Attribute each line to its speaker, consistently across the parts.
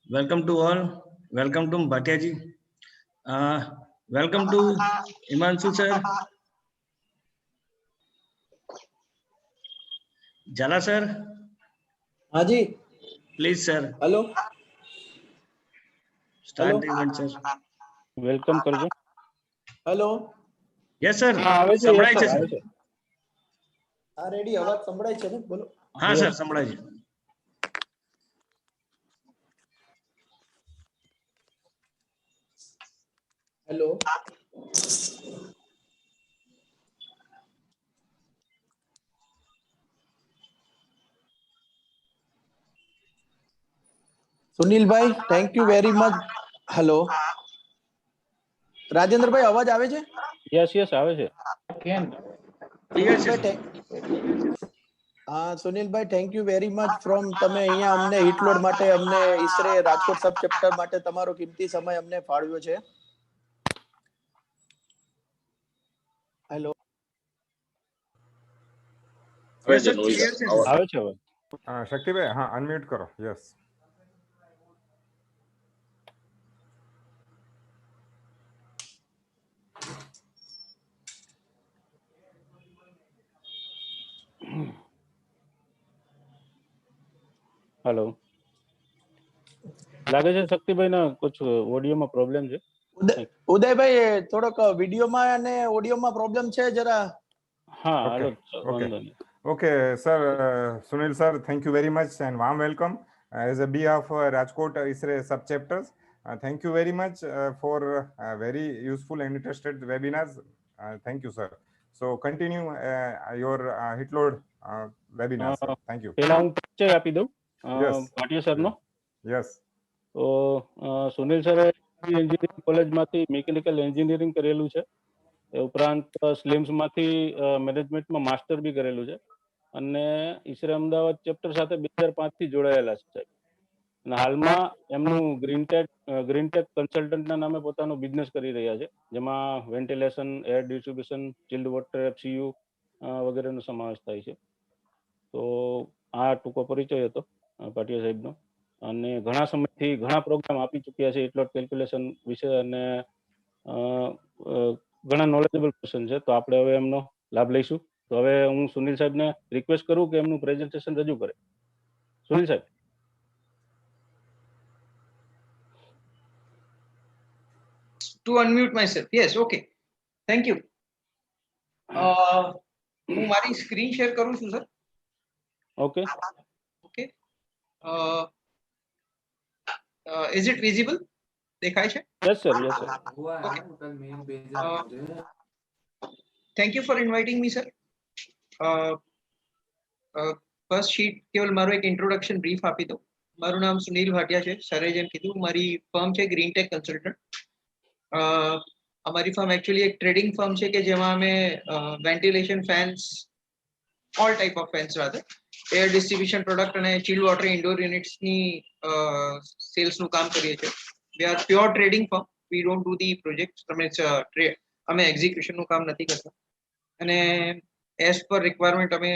Speaker 1: Welcome to all. Welcome to Bhatia ji. Welcome to Himanshu sir. Jala sir.
Speaker 2: हाँ जी.
Speaker 1: Please sir.
Speaker 2: Hello.
Speaker 1: Start the event sir.
Speaker 3: Welcome કરજો.
Speaker 2: Hello.
Speaker 1: Yes sir.
Speaker 3: આવે છે,
Speaker 1: સંભળાય છે
Speaker 3: આવે
Speaker 1: sir.
Speaker 3: છે.
Speaker 2: હા રેડી, અવાજ સંભળાય છે ને? બોલો.
Speaker 1: હા સર સંભળાય છે.
Speaker 2: Hello. Sunilbhai, thank you very much. Hello. Rajendrabhai, અવાજ આવે છે?
Speaker 3: યસ યસ આવે છે.
Speaker 1: Clear છે sir.
Speaker 2: હા Sunilbhai, thank you very much from તમે અહીંયા અમને હિટલોડ માટે અમને ઈસરે રાજકોટ સબ ચેપ્ટર માટે તમારો કિંમતી સમય અમને ફાળવ્યો છે. હેલો.
Speaker 1: Yes sir. Clear છે sir.
Speaker 3: આવે છે હવે.
Speaker 4: શક્તિભાઈ, હા, અનમ્યુટ કરો. યસ.
Speaker 3: હેલો. લાગે છે શક્તિભાઈ ના કુછ ઓડિયોમાં પ્રોબ્લેમ છે.
Speaker 2: ઉદયભાઈ, થોડોક વિડીયોમાં અને ઓડિયોમાં પ્રોબ્લેમ છે જરા.
Speaker 3: હા
Speaker 4: Okay,
Speaker 3: હાલો, વાંધો નહીં.
Speaker 4: Okay, sir, Sunil sir, thank you very much and warm welcome as a behalf of Rajkot ISRE sub-chapters. Thank you very much for very useful and interested webinars. Thank you, sir. So continue your HitLoad webinar, sir. Thank you.
Speaker 3: પહેલા હું પરિચય આપી દઉં
Speaker 4: Yes.
Speaker 3: Bhatia સરનો.
Speaker 4: Yes.
Speaker 3: તો સુનિલ સરે engineering કોલેજમાંથી mechanical engineering કરેલું છે. એ ઉપરાંત સ્લિમ્સમાંથી મેનેજમેન્ટમાં માસ્ટર બી કરેલું છે અને ઈસરે અમદાવાદ ચેપ્ટર સાથે 2005 થી જોડાયેલા છે સાહેબ. અને હાલમાં એમનું ગ્રીનટેક કન્સલ્ટન્ટના નામે પોતાનો બિઝનેસ કરી રહ્યા છે, જેમાં ventilation, air distribution, chilled water, FCU વગેરેનો સમાવેશ થાય છે. તો આ ટૂંકો પરિચય હતો ભાટિયા સાહેબનો. અને ઘણા સમયથી ઘણા પ્રોગ્રામ આપી ચૂક્યા છે હિટલોડ કેલ્ક્યુલેશન વિશે અને ઘણા નોલેજેબલ પર્સન છે. તો આપણે હવે એમનો લાભ લઈશું. તો હવે હું સુનિલ સાહેબને રિક્વેસ્ટ કરું કે એમનું પ્રેઝન્ટેશન રજૂ કરે. સુનિલ સાહેબ.
Speaker 5: To unmute myself. Yes, okay. Thank you. હું મારી સ્ક્રીન શેર કરું છું sir.
Speaker 3: Okay.
Speaker 5: Okay. Is it visible? દેખાય છે?
Speaker 3: Yes sir, yes sir.
Speaker 5: Thank you for inviting me, sir. First sheet કેવલ મારું એક ઇન્ટ્રોડક્શન બ્રીફ આપી દઉં. મારું નામ સુનિલ ભાટિયા છે. સરે જેમ કીધું, મારી ફર્મ છે ગ્રીનટેક કન્સલ્ટન્ટ. અમારી ફર્મ એકચ્યુઅલી એક ટ્રેડિંગ ફર્મ છે કે જેમાં અમે ventilation fans, all type of fans rather, air distribution product અને ચિલ્ડ વોટર ઇન્ડોર યુનિટ્સની સેલ્સનું કામ કરીએ છીએ. We are pure trading firm. We don't do the project. અમે એક્ઝિક્યુશનનું કામ નથી કરતા. અને એઝ પર રિક્વાયરમેન્ટ અમે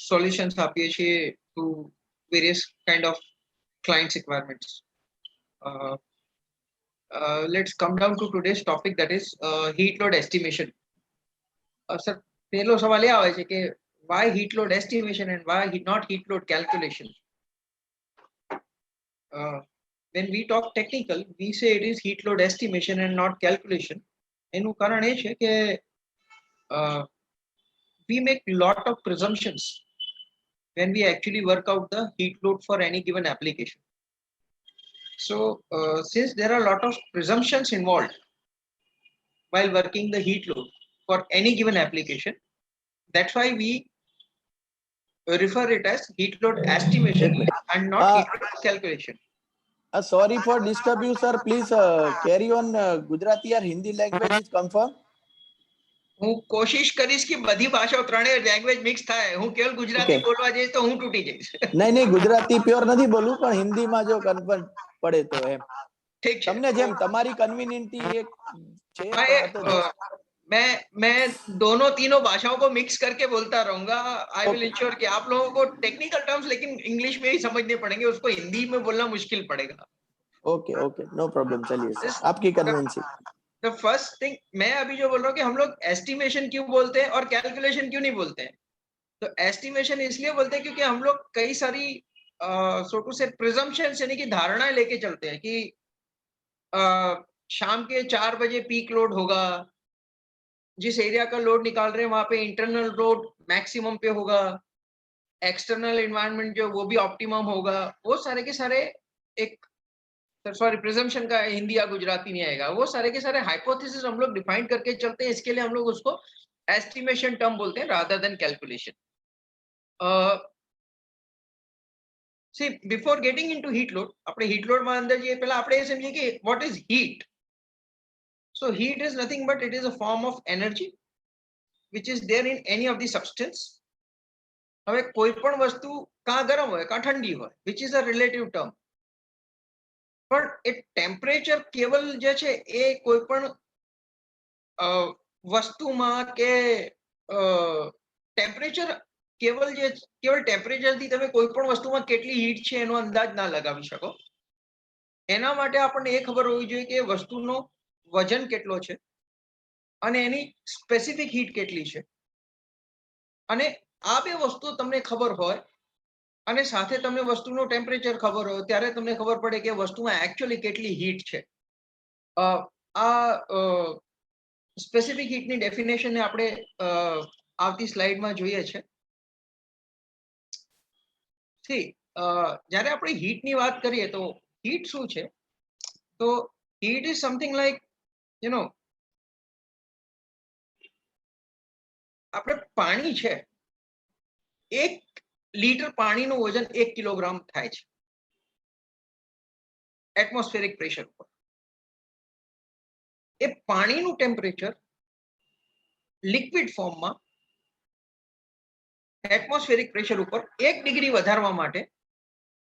Speaker 5: સોલ્યુશન્સ આપીએ છીએ to various kind of clients requirements. Let's come down to today's topic, that is heat load estimation. Sir, પહેલો સવાલ એ આવે છે કે why heat load estimation and why not heat load calculation? When we talk technical, we say it is heat load estimation and not calculation. એનું કારણ એ છે કે we make lot of presumptions when we actually work out the heat load for any given application. So since there are a lot of presumptions involved while working the heat load for any given application, that's why we refer it as heat load estimation and not heat load calculation.
Speaker 2: Sorry for disturb you, sir. Please carry on. Gujarati or Hindi language is confirm.
Speaker 5: હું કોશિશ કરીશ કે બધી ભાષાઓ ત્રણેય language mix થાય. હું કેવલ ગુજરાતી બોલવા જઈશ તો હું તૂટી જઈશ.
Speaker 2: નહીં, ગુજરાતી પ્યોર નથી બોલવું, પણ હિન્દીમાં જો કન્ફર્મ પડે તો એમ.
Speaker 5: ઠીક છે.
Speaker 2: તમને જેમ તમારી કન્વીનિયન્ટી એક છે.
Speaker 5: मैं दोनों तीनों भाषाओं को मिक्स करके बोलता रहूंगा. आई विल इंश्योर कि आप लोगों को टेक्निकल टर्म्स लेकिन इंग्लिश में ही समझने पड़ेंगे, उसको हिंदी में बोलना मुश्किल पड़ेगा.
Speaker 2: ओके ओके, नो प्रॉब्लम, चलिए सर,
Speaker 5: This-
Speaker 2: आपकी कन्वेंसी.
Speaker 5: द फर्स्ट थिंग, मैं अभी जो बोल रहा हूँ कि हम लोग एस्टिमेशन क्यों बोलते हैं और कैलकुलेशन क्यों नहीं बोलते हैं. तो एस्टिमेशन इसलिए बोलते हैं क्योंकि हम लोग कई सारी सो टू से प्रिजम्पशंस यानी कि धारणाएं लेके चलते हैं कि शाम के 4 बजे पीक लोड होगा, जिस एरिया का लोड निकाल रहे हैं वहां पे इंटरनल लोड मैक्सिमम पे होगा, एक्सटर्नल एनवायरनमेंट जो वो भी ऑप्टिमम होगा. वो सारे के सारे एक, सॉरी प्रिजम्पशन का हिंदी या गुजराती नहीं आएगा, वो सारे के सारे हाइपोथेसिस हम लोग डिफाइन करके चलते हैं. इसके लिए हम लोग उसको एस्टिमेशन टर्म बोलते हैं rather than calculation. See, before getting into heat load, આપણે heat load માં અંદર જઈએ પહેલા આપણે એ સમજીએ કે what is heat. So heat is nothing but it is a form of energy which is there in any of the substance. હવે કોઈ પણ વસ્તુ કાં ગરમ હોય કાં ઠંડી હોય, which is a relative term. પણ એ ટેમ્પરેચર કેવલ જે છે એ કોઈ પણ વસ્તુમાં કે ટેમ્પરેચર કેવલ ટેમ્પરેચરથી તમે કોઈ પણ વસ્તુમાં કેટલી હીટ છે એનો અંદાજ ના લગાવી શકો. એના માટે આપણને એ ખબર હોવી જોઈએ કે વસ્તુનો વજન કેટલો છે અને એની સ્પેસિફિક હીટ કેટલી છે. અને આ બે વસ્તુ તમને ખબર હોય અને સાથે તમને વસ્તુનો ટેમ્પરેચર ખબર હોય ત્યારે તમને ખબર પડે કે વસ્તુમાં એકચ્યુઅલી કેટલી હીટ છે. આ સ્પેસિફિક હીટની ડેફિનેશન આપણે આવતી સ્લાઇડમાં જોઈએ છે. જ્યારે આપણે હીટની વાત કરીએ તો હીટ શું છે? તો heat is something like you know, આપણે પાણી છે, 1 લીટર પાણીનું વજન 1 કિલોગ્રામ થાય છે એટમોસ્ફેરિક પ્રેશર ઉપર. એ પાણીનું ટેમ્પરેચર લિક્વિડ ફોર્મમાં એટમોસ્ફેરિક પ્રેશર ઉપર 1 ડિગ્રી વધારવા માટે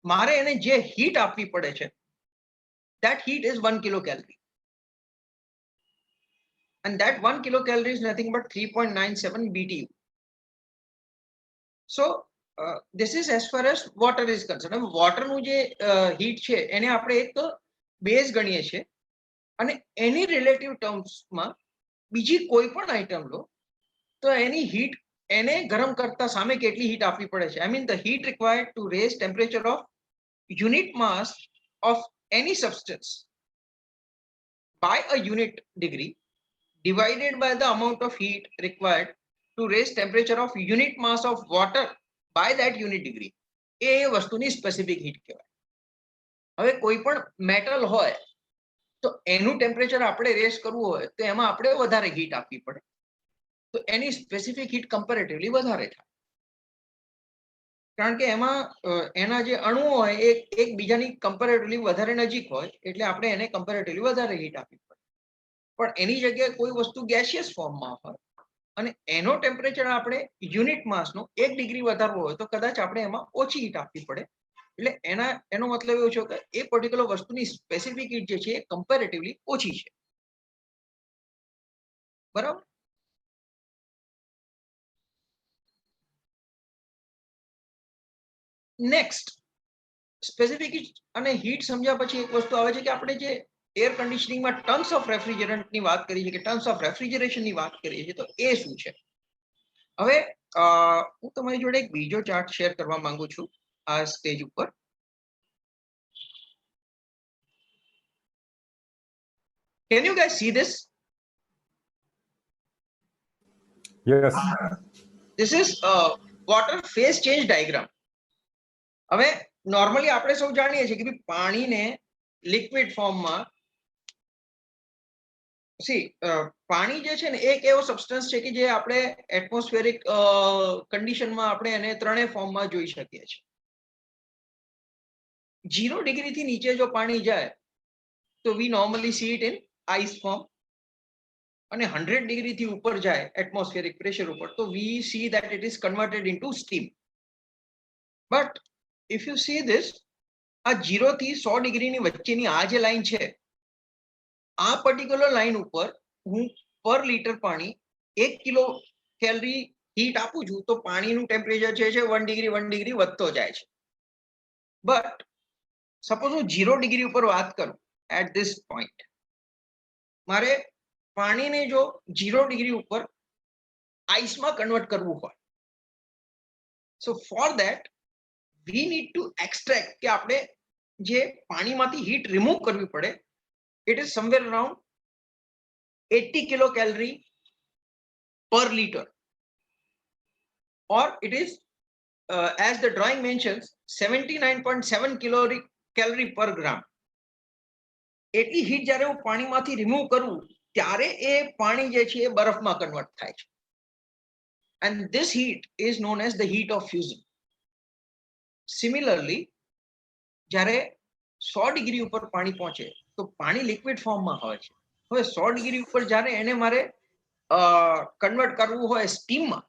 Speaker 5: મારે એને જે હીટ આપવી પડે છે, that heat is 1 kilocalorie. And that 1 kilocalorie is nothing but 3.97 BTU. So this is as far as water is concerned. હવે વોટરનું જે હીટ છે એને આપણે એક બેઝ ગણીએ છીએ અને એની રિલેટિવ ટર્મ્સમાં બીજી કોઈ પણ આઈટમ લો તો એની હીટ એને ગરમ કરતા સામે કેટલી હીટ આપવી પડે છે. I mean the heat required to raise temperature of unit mass of any substance by a unit degree divided by the amount of heat required to raise temperature of unit mass of water by that unit degree. એ વસ્તુની specific heat કહેવાય. હવે કોઈ પણ metal હોય તો એનું temperature આપણે rays કરવું હોય તો એમાં આપણે વધારે હીટ આપવી પડે, તો એની સ્પેસિફિક હીટ કમ્પેરેટિવલી વધારે થાય. કારણ કે એમાં એના જે અણુઓ હોય એ એકબીજાની કમ્પેરેટિવલી વધારે નજીક હોય એટલે આપણે એને કમ્પેરેટિવલી વધારે હીટ આપવી પડે. પણ એની જગ્યાએ કોઈ વસ્તુ ગેસિયસ ફોર્મમાં હોય અને એનો ટેમ્પરેચર આપણે યુનિટ માસનો 1 ડિગ્રી વધારવો હોય તો કદાચ આપણે એમાં ઓછી હીટ આપવી પડે. એટલે એનો મતલબ એવો છે કે એ પર્ટિક્યુલર વસ્તુની સ્પેસિફિક હીટ જે છે એ કમ્પેરેટિવલી ઓછી છે. બરાબર? નેક્સ્ટ, સ્પેસિફિક અને હીટ સમજ્યા પછી એક વસ્તુ આવે છે કે આપણે જે એર કન્ડિશનિંગમાં ટર્મ્સ ઓફ રેફ્રિજરન્ટની વાત કરીએ છીએ કે ટર્મ્સ ઓફ રેફ્રિજરેશનની વાત કરીએ છીએ તો એ શું છે? હવે હું તમારી જોડે એક બીજો ચાર્ટ શેર કરવા માંગુ છું આ સ્ટેજ ઉપર. Can you guys see this?
Speaker 4: Yes.
Speaker 5: This is water phase change diagram. હવે નોર્મલી આપણે સૌ જાણીએ છીએ કે પાણીને લિક્વિડ ફોર્મમાં પાણી જે છે ને એક એવો સબસ્ટન્સ છે કે જે આપણે એટમોસ્ફેરિક કન્ડિશનમાં આપણે એને ત્રણેય ફોર્મમાં જોઈ શકીએ છીએ. 0 ડિગ્રીથી નીચે જો પાણી જાય તો we normally see it in ice form, અને 100 ડિગ્રીથી ઉપર જાય એટમોસ્ફેરિક પ્રેશર ઉપર તો we see that it is converted into steam. But if you see this, આ 0 થી 100 ડિગ્રીની વચ્ચેની આ જે લાઈન છે, આ પર્ટિક્યુલર લાઈન ઉપર હું પર લીટર પાણી 1 કિલો કેલરી હીટ આપું છું તો પાણીનું ટેમ્પરેચર છે 1 ડિગ્રી વધતો જાય છે. બટ સપોઝ હું 0 ડિગ્રી ઉપર વાત કરું એટ ધીસ પોઈન્ટ, મારે પાણીને જો 0 ડિગ્રી ઉપર આઈસમાં કન્વર્ટ કરવું હોય, so for that we need to extract, કે આપણે જે પાણીમાંથી હીટ રિમૂવ કરવી પડે, it is somewhere around 80 kilo calorie per liter, or it is as the drawing mentions 79.7 calorie per gram. એટલી હીટ જ્યારે હું પાણીમાંથી રિમૂવ કરું ત્યારે એ પાણી જે છે એ બરફમાં કન્વર્ટ થાય છે. and this heat is known as the heat of fusion. Similarly, જ્યારે 100 ડિગ્રી ઉપર પાણી પહોંચે તો પાણી લિક્વિડ ફોર્મમાં હોય છે. હવે 100 ડિગ્રી ઉપર જ્યારે એને મારે કન્વર્ટ કરવું હોય સ્ટીમમાં,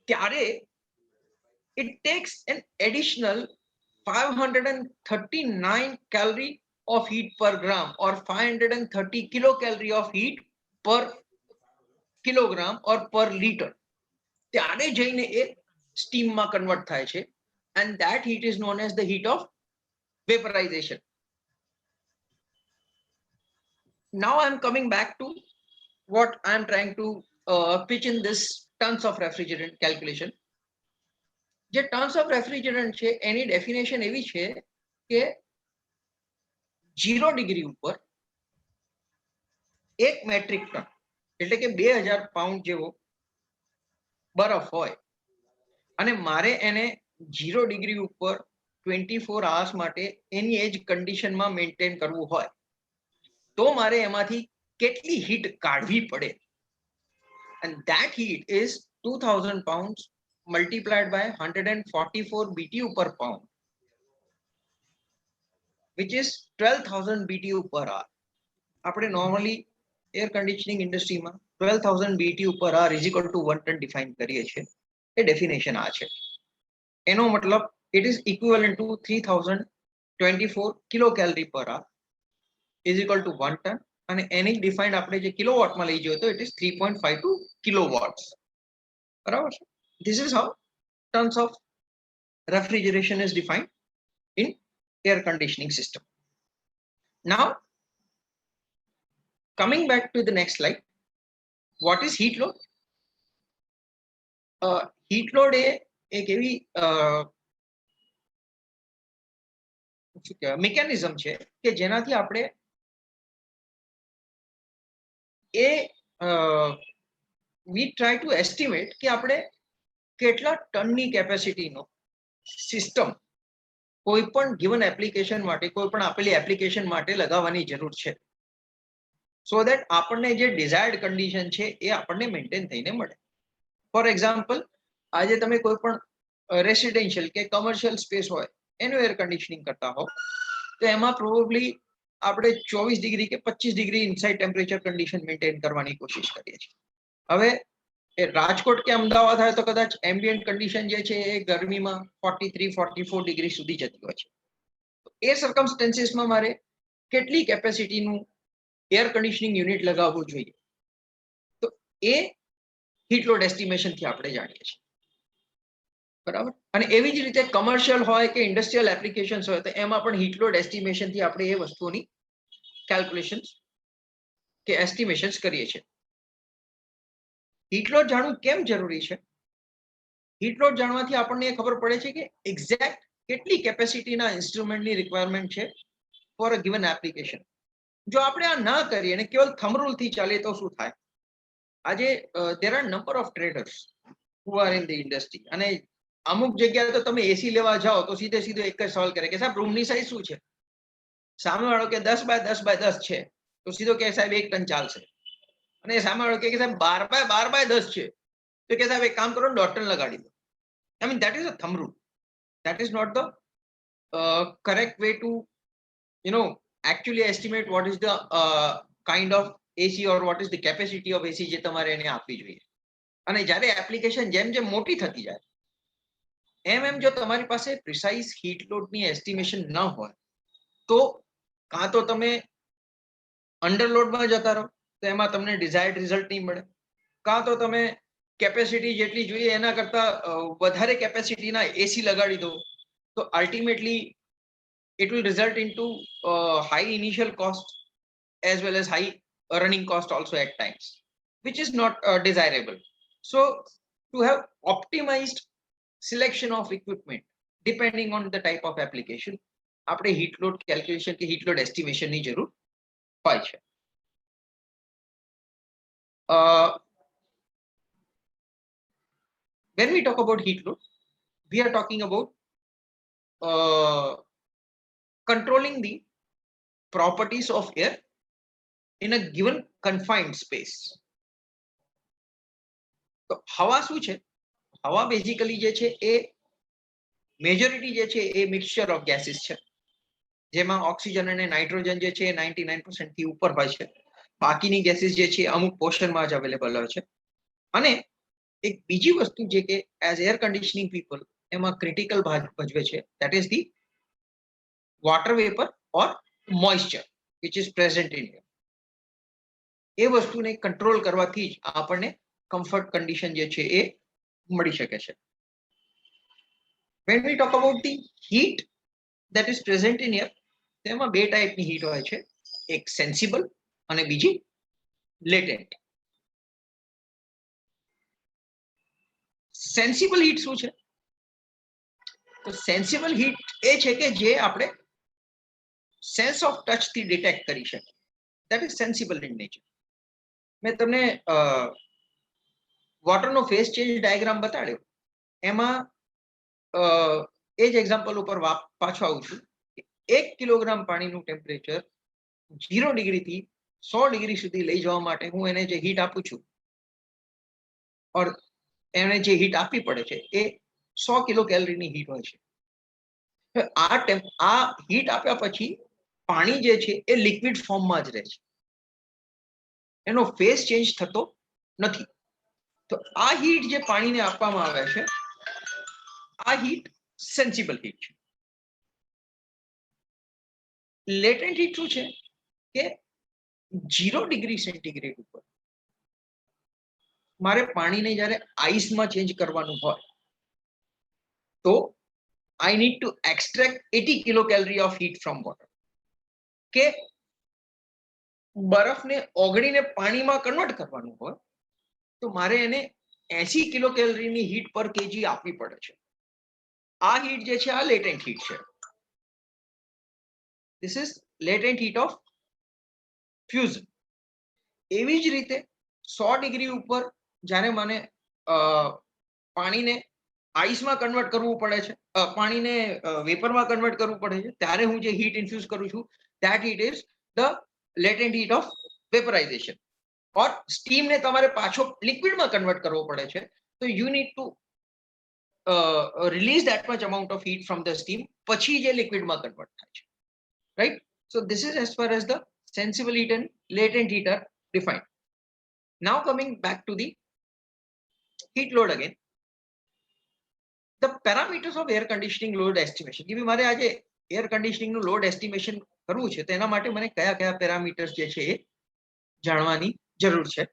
Speaker 5: ત્યારે it takes an additional 539 calorie of heat per gram, or 530 kilocalorie of heat per kilogram or per liter. ત્યારે જઈને એ સ્ટીમમાં કન્વર્ટ થાય છે, and that heat is known as the heat of vaporization. Now I am coming back to what I am trying to pitch in this tons of refrigerant calculation. જે terms of refrigerant છે એની definition એવી છે કે 0 degree ઉપર 1 metric ton એટલે કે 2000 pound જેવો બરફ હોય અને મારે એને 0 ડિગ્રી ઉપર 24 hours માટે એની એજ કન્ડિશનમાં મેન્ટેન કરવું હોય તો મારે એમાંથી કેટલી હીટ કાઢવી પડે, and that heat is 2000 pounds multiplied by 144 BTU per pound, which is 12,000 BTU per hour. આપણે normally air conditioning industry માં 12,000 BTU per hour is equal to 1 ton define કરીએ છીએ. એ ડેફિનેશન આ છે. એનો મતલબ it is equivalent to 3024 kilocalorie per hour is equal to 1 ton, અને એની defined આપણે જે કિલોવોટમાં લઈ જઈએ તો it is 3.52 kilowatts. બરાબર છે? This is how tons of refrigeration is defined in air conditioning system. Now, coming back to the next slide, what is heat load? Heat load એ એક એવી મિકેનિઝમ છે કે જેનાથી આપણે we try to estimate કે આપણે કેટલા ટનની કેપેસિટીનો સિસ્ટમ કોઈ પણ ગિવન એપ્લિકેશન માટે, કોઈ પણ આપેલી એપ્લિકેશન માટે લગાવવાની જરૂર છે, સો દેટ આપણને જે ડિઝાયર્ડ કન્ડિશન છે એ આપણને મેન્ટેન થઈને મળે. ફોર એક્ઝામ્પલ, આજે તમે કોઈ પણ રેસિડેન્શિયલ કે કમર્શિયલ સ્પેસ હોય એનું એર કન્ડિશનિંગ કરતા હો તો એમાં પ્રોબેબલી આપણે 24 ડિગ્રી કે 25 degree inside temperature condition maintain કરવાની કોશિશ કરીએ છીએ. હવે રાજકોટ કે અમદાવાદ હોય તો કદાચ એમ્બિયન્ટ કન્ડિશન જે છે એ ગરમીમાં 43-44 ડિગ્રી સુધી જતી હોય છે. એ સર્કમસ્ટન્સીસમાં મારે કેટલી કેપેસિટીનું એર કન્ડિશનિંગ યુનિટ લગાવવું જોઈએ, તો એ હીટ લોડ એસ્ટિમેશનથી આપણે જાણીએ છીએ. બરાબર? અને એવી જ રીતે કમર્શિયલ હોય કે ઇન્ડસ્ટ્રીયલ એપ્લિકેશન્સ હોય તો એમાં પણ હીટ લોડ એસ્ટિમેશનથી આપણે એ વસ્તુઓની કેલ્ક્યુલેશન્સ કે એસ્ટિમેશન્સ કરીએ છીએ. હીટ લોડ જાણવું કેમ જરૂરી છે? હીટ લોડ જાણવાથી આપણને ખબર પડે છે કે એક્ઝેક્ટ કેટલી કેપેસિટીના ઇન્સ્ટ્રુમેન્ટની રિક્વાયરમેન્ટ છે ફોર અ ગિવન એપ્લિકેશન. જો આપણે આ ના કરીએ અને કેવલ થંબ રૂલથી ચાલે તો શું થાય? આજે there are number of traders who are in the industry, અને અમુક જગ્યાએ તો તમે એસી લેવા જાઓ તો સીધો એક જ સવાલ કરે કે સાહેબ રૂમની સાઈઝ શું છે? સામેવાળો કે 10 બાય 10 બાય 10 છે તો સીધો કે સાહેબ 1 ટન ચાલશે, અને સામેવાળો કે સાહેબ 12 બાય 12 બાય 10 છે તો કે સાહેબ એક કામ કરો 1.5 ટન લગાડી દો. I mean, that is a thumb rule. That is not the correct way to, actually estimate what is the kind of AC or what is the capacity of AC જે તમારે એને આપવી જોઈએ. અને જ્યારે એપ્લિકેશન જેમ જેમ મોટી થતી જાય એમ જો તમારી પાસે પ્રિસાઇઝ હીટ લોડની એસ્ટિમેશન ન હોય તો કાં તો તમે અંડરલોડમાં જતા રહો તો એમાં તમને ડિઝાયર્ડ રિઝલ્ટ નહીં મળે, કાં તો તમે કેપેસિટી જેટલી જોઈએ એના કરતા વધારે કેપેસિટીના એસી લગાડી દો, તો ultimately it will result into high initial cost as well as high running cost also at times, which is not desirable. So to have optimized selection of equipment depending on the type of application, આપણે heat load calculation કે heat load estimation ની જરૂર હોય છે. When we talk about heat load, we are talking about controlling the properties of air in a given confined space. તો હવા શું છે? હવા બેઝિકલી જે છે એ મેજોરિટી જે છે એ મિક્સચર ઓફ ગેસીસ છે, જેમાં ઓક્સિજન અને નાઇટ્રોજન જે છે એ 99% થી ઉપર હોય છે. બાકીની ગેસીસ જે છે અમુક પોર્શનમાં જ અવેલેબલ હોય છે. અને એક બીજી વસ્તુ જે કે એઝ એર કન્ડિશનિંગ પીપલ એમાં ક્રિટિકલ ભાગ ભજવે છે, that is the water vapor or moisture which is present in air. એ વસ્તુને કંટ્રોલ કરવાથી જ આપણને કમ્ફર્ટ કન્ડિશન જે છે એ મળી શકે છે. When we talk about the heat that is present in air, તેમાં બે ટાઈપની હીટ હોય છે, એક સેન્સિબલ અને બીજી લેટેન્ટ. સેન્સિબલ હીટ શું છે? તો સેન્સિબલ હીટ એ છે કે જે આપણે સેન્સ ઓફ ટચ થી ડિટેક્ટ કરી શકે. That is sensible in nature. મેં તમને વોટરનો ફેઝ ચેન્જ ડાયાગ્રામ બતાડ્યો, એમાં એ જ એક્ઝામ્પલ ઉપર પાછો આવું છું. 1 કિલોગ્રામ પાણીનું ટેમ્પરેચર 0 ડિગ્રીથી 100 ડિગ્રી સુધી લઈ જવા માટે હું એને જે હીટ આપું છું, ઓર એને જે હીટ આપવી પડે છે એ 100 કિલો કેલરીની હીટ હોય છે. આ હીટ આપ્યા પછી પાણી જે છે એ લિક્વિડ ફોર્મમાં જ રહે છે, એનો ફેઝ ચેન્જ થતો નથી. તો આ હીટ જે પાણીને આપવામાં આવે છે, આ હીટ સેન્સિબલ હીટ છે. લેટેન્ટ હીટ શું છે કે 0 ડિગ્રી સેન્ટીગ્રેડ ઉપર મારે પાણીને જ્યારે આઈસમાં ચેન્જ કરવાનું હોય તો I need to extract 80 kilocalorie of heat from water. કે બરફને ઓગળીને પાણીમાં કન્વર્ટ કરવાનું હોય તો મારે એને 80 કિલો કેલરીની હીટ પર કેજી આપવી પડે છે. આ હીટ જે છે આ લેટેન્ટ હીટ છે. This is latent heat of fusion. એવી જ રીતે 100 ડિગ્રી ઉપર જ્યારે મને પાણીને આઈસમાં કન્વર્ટ કરવું પડે છે, પાણીને વેપરમાં કન્વર્ટ કરવું પડે છે, ત્યારે હું જે હીટ ઇન્ફ્યુઝ કરું છું, that heat is the latent heat of vaporization. ઓર સ્ટીમને તમારે પાછો લિક્વિડમાં કન્વર્ટ કરવો પડે છે, તો you need to release that much amount of heat from the steam, પછી જે લિક્વિડમાં કન્વર્ટ થાય છે, right? So this is as far as the sensible heat and latent heat are defined. Now coming back to the heat load again, the parameters of air conditioning load estimation. કે મારે આજે air conditioning નું load estimation કરવું છે તો એના માટે મને કયા કયા પેરામીટર્સ જે છે એ જાણવાની જરૂર છે.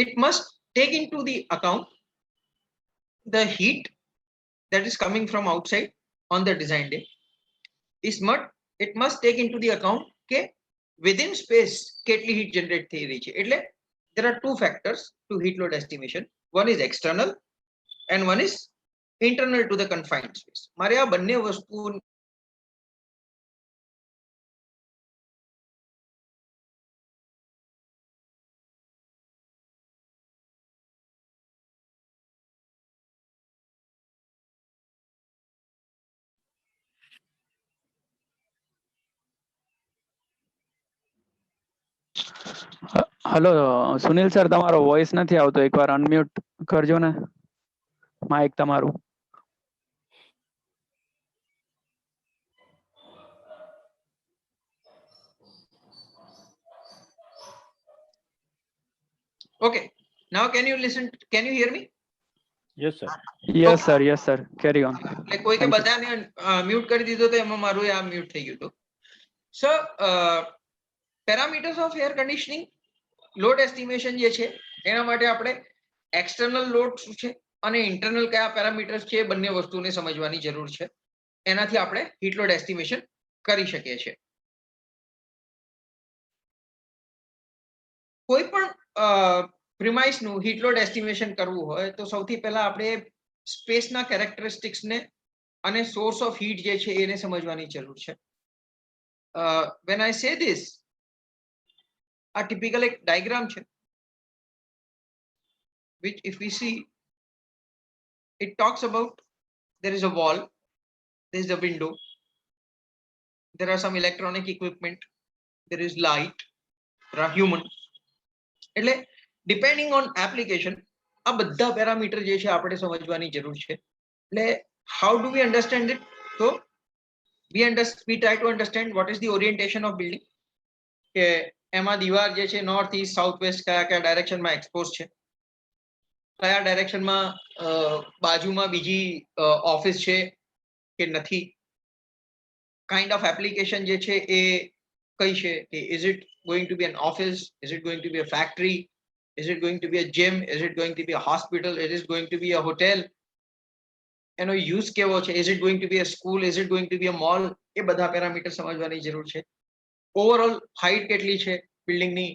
Speaker 5: It must take into the account the heat that is coming from outside on the design day. It must take into the account કે within space કેટલી heat generate થઈ રહી છે. એટલે there are two factors to heat load estimation. One is external and one is internal to the confined space. મારે આ બંને વસ્તુ
Speaker 6: હલો સુનિલ સર, તમારો વોઇસ નથી આવતો, એકવાર અનમ્યુટ કરજો ને માઇક તમારું.
Speaker 5: Okay, now can you listen? Can you hear me?
Speaker 3: Yes, sir.
Speaker 6: Yes sir, carry on.
Speaker 5: એટલે કોઈ કે બધાને મ્યુટ કરી દીધો તો એમાં મારું આ મ્યુટ થઈ ગયું હતું. So parameters of air conditioning load estimation જે છે એના માટે આપણે એક્સટર્નલ લોડ શું છે અને ઇન્ટરનલ કયા પેરામીટર્સ છે એ બંને વસ્તુને સમજવાની જરૂર છે. એનાથી આપણે હીટ લોડ એસ્ટિમેશન કરી શકીએ છીએ. કોઈ પણ પ્રિમાઇસનું હીટ લોડ એસ્ટિમેશન કરવું હોય તો સૌથી પહેલા આપણે સ્પેસના કેરેક્ટરિસ્ટિક્સને અને સોર્સ ઓફ હીટ જે છે એને સમજવાની જરૂર છે. વેન આઈ સે ધીસ, આ ટિપિકલ એક ડાયગ્રામ છે which if we see, it talks about there is a wall, there is a window, there are some electronic equipment, there is light, there are human. એટલે depending on application આ બધા parameter જે છે આપણે સમજવાની જરૂર છે. એટલે how do we understand it? તો we try to understand what is the orientation of building, કે એમાં દીવાલ જે છે નોર્થ ઈસ્ટ સાઉથ વેસ્ટ કયા કયા ડાયરેક્શનમાં એક્સપોઝ છે, કયા ડાયરેક્શનમાં બાજુમાં બીજી ઓફિસ છે કે નથી, કાઇન્ડ ઓફ એપ્લિકેશન જે છે એ કઈ છે, કે is it going to be an office, is it going to be a factory, is it going to be a gym, is it going to be a hospital, is it going to be a hotel, એનો use કેવો છે, is it going to be a school, is it going to be a mall, એ બધા parameter સમજવાની જરૂર છે. Overall height કેટલી છે બિલ્ડિંગની,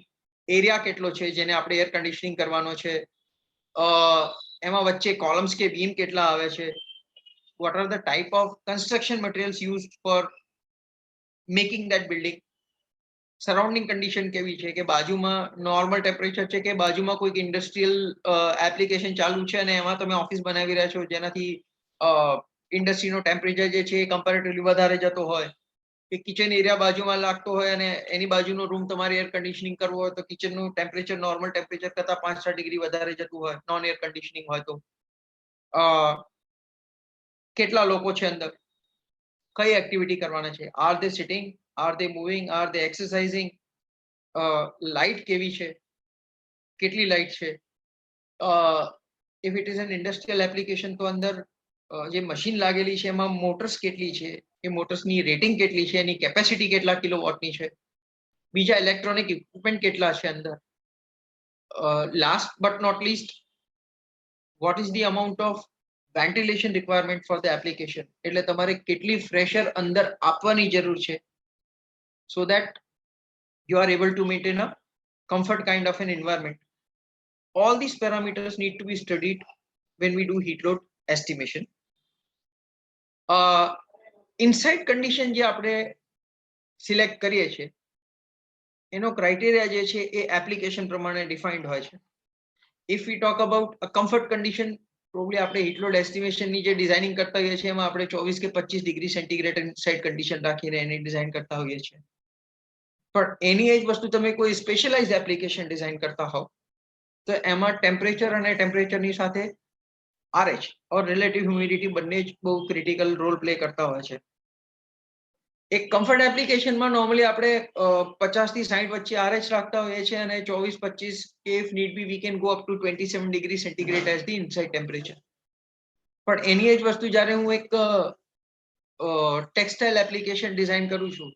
Speaker 5: area કેટલો છે જેને આપણે એર કન્ડિશનિંગ કરવાનો છે, એમાં વચ્ચે કોલમ્સ કે બીમ કેટલા આવે છે, what are the type of construction materials used for making that building, surrounding condition કેવી છે, કે બાજુમાં નોર્મલ ટેમ્પરેચર છે કે બાજુમાં કોઈક ઇન્ડસ્ટ્રીયલ એપ્લિકેશન ચાલુ છે અને એમાં તમે ઓફિસ બનાવી રહ્યા છો જેનાથી ઇન્ડસ્ટ્રીનો ટેમ્પરેચર જે છે એ કમ્પેરેટિવલી વધારે જતો હોય, કે કિચન એરિયા બાજુમાં લાગતો હોય અને એની બાજુનો રૂમ તમારે એર કન્ડિશનિંગ કરવો હોય તો કિચનનું ટેમ્પરેચર નોર્મલ ટેમ્પરેચર કરતા 5-6 ડિગ્રી વધારે જતું હોય નોન એર કન્ડિશનિંગ હોય તો, કેટલા લોકો છે અંદર, કઈ એક્ટિવિટી કરવાના છે, આર દે સિટિંગ, આર દે મૂવિંગ, આર દે એક્સરસાઇઝિંગ, લાઇટ કેવી છે, કેટલી લાઇટ છે, if it is an industrial application તો અંદર જે મશીન લાગેલી છે એમાં મોટર્સ કેટલી છે, એ મોટર્સની રેટિંગ કેટલી છે, એની કેપેસિટી કેટલા કિલોવોટની છે, બીજા ઇલેક્ટ્રોનિક ઇક્વિપમેન્ટ કેટલા છે અંદર, last but not least what is the amount of ventilation requirement for the application, એટલે તમારે કેટલી પ્રેશર અંદર આપવાની જરૂર છે so that you are able to maintain a comfort kind of an environment. All these parameters need to be studied when we do heat load estimation. Inside condition જે આપણે select કરીએ છીએ એનો ક્રાઇટેરિયા જે છે એ એપ્લિકેશન પ્રમાણે defined હોય છે. If we talk about a comfort condition, probably આપણે હીટ લોડ એસ્ટિમેશનની જે ડિઝાઇનિંગ કરતા હોઈએ છીએ એમાં આપણે 24 કે 25 ડિગ્રી સેન્ટીગ્રેડ ઇનસાઇડ કન્ડિશન રાખીને એની ડિઝાઇન કરતા હોઈએ છીએ. પણ એની એ જ વસ્તુ તમે કોઈ સ્પેશિયલાઇઝ એપ્લિકેશન ડિઝાઇન કરતા હોવ તો એમાં ટેમ્પરેચર અને ટેમ્પરેચરની સાથે આરએચ ઓર રિલેટિવ હ્યુમિડિટી બંને જ બહુ ક્રિટિકલ રોલ પ્લે કરતા હોય છે. એક કમ્ફર્ટ એપ્લિકેશનમાં નોર્મલી આપણે 50 થી 60 વચ્ચે આરએચ રાખતા હોઈએ છીએ અને 24-25 કે if need be we can go up to 27 degree centigrade as the inside temperature. પણ એની એ જ વસ્તુ જ્યારે હું એક ટેક્સટાઇલ એપ્લિકેશન ડિઝાઇન કરું છું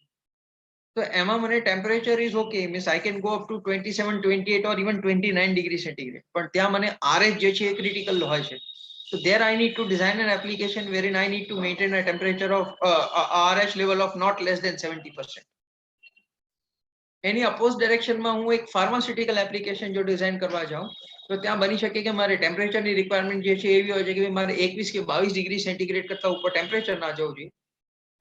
Speaker 5: તો એમાં મને temperature is okay, means I can go up to 27, 28 or even 29 degree centigrade, પણ ત્યાં મને આરએચ જે છે એ ક્રિટિકલ હોય છે. So there I need to design an application wherein I need to maintain a temperature of RH level of not less than 70%. એની oppose ડાયરેક્શનમાં હું એક ફાર્માસ્યુટિકલ એપ્લિકેશન જો ડિઝાઇન કરવા જાઉં તો ત્યાં બની શકે કે મારે ટેમ્પરેચરની રિક્વાયરમેન્ટ જે છે એવી હોય છે કે મારે 21 કે 22 ડિગ્રી સેન્ટીગ્રેડ કરતા ઉપર ટેમ્પરેચર ના જવું જોઈએ,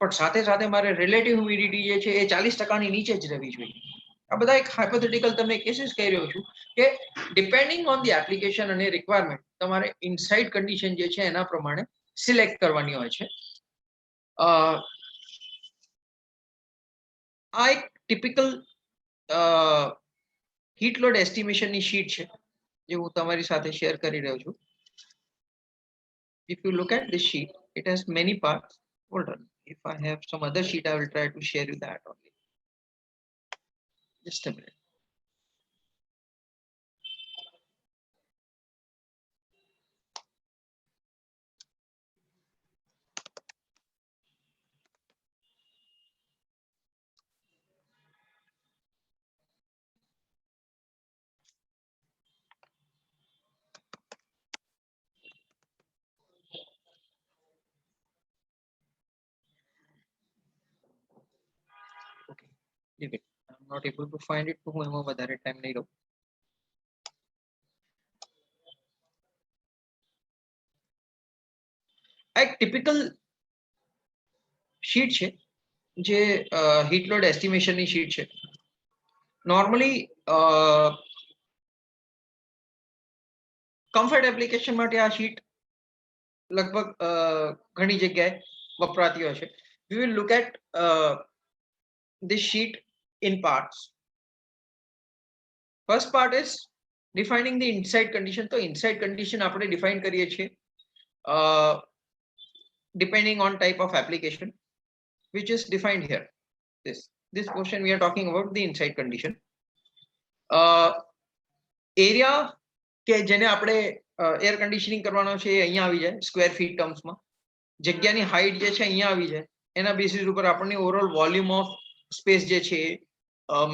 Speaker 5: પણ સાથે સાથે મારે રિલેટિવ હ્યુમિડિટી જે છે એ 40% નીચે જ રહેવી જોઈએ. આ બધા એક હાઇપોથેટિકલ તમને કેસીસ કહી રહ્યો છું કે ડિપેન્ડિંગ ઓન ધી એપ્લિકેશન અને રિક્વાયરમેન્ટ તમારે ઇનસાઇડ કન્ડિશન જે છે એના પ્રમાણે સિલેક્ટ કરવાની હોય છે. આ એક ટિપિકલ હીટ લોડ એસ્ટિમેશનની શીટ છે જે હું તમારી સાથે શેર કરી રહ્યો છું. If you look at this sheet, it has many parts. Hold on. If I have some other sheet, I will try to share you that only. Just a minute. leave it. I'm not able to find it, તો હું એમાં વધારે time નહીં લઉં. આ એક typical sheet છે જે હીટ લોડ એસ્ટિમેશનની શીટ છે. નોર્મલી કમ્ફર્ટ એપ્લિકેશન માટે આ શીટ લગભગ ઘણી જગ્યાએ વપરાતી હોય છે. We will look at this sheet in parts. First part is defining the inside condition. તો inside condition આપણે define કરીએ છીએ depending on type of application, which is defined here. This portion we are talking about the inside condition. Area કે જેને આપણે air conditioning કરવાનો છે એ અહીંયા આવી જાય સ્ક્વેર ફીટ ટર્મ્સમાં. જગ્યાની હાઈટ જે છે અહીંયા આવી જાય. એના બેસિસ ઉપર આપણને ઓવરઓલ વોલ્યુમ ઓફ સ્પેસ જે છે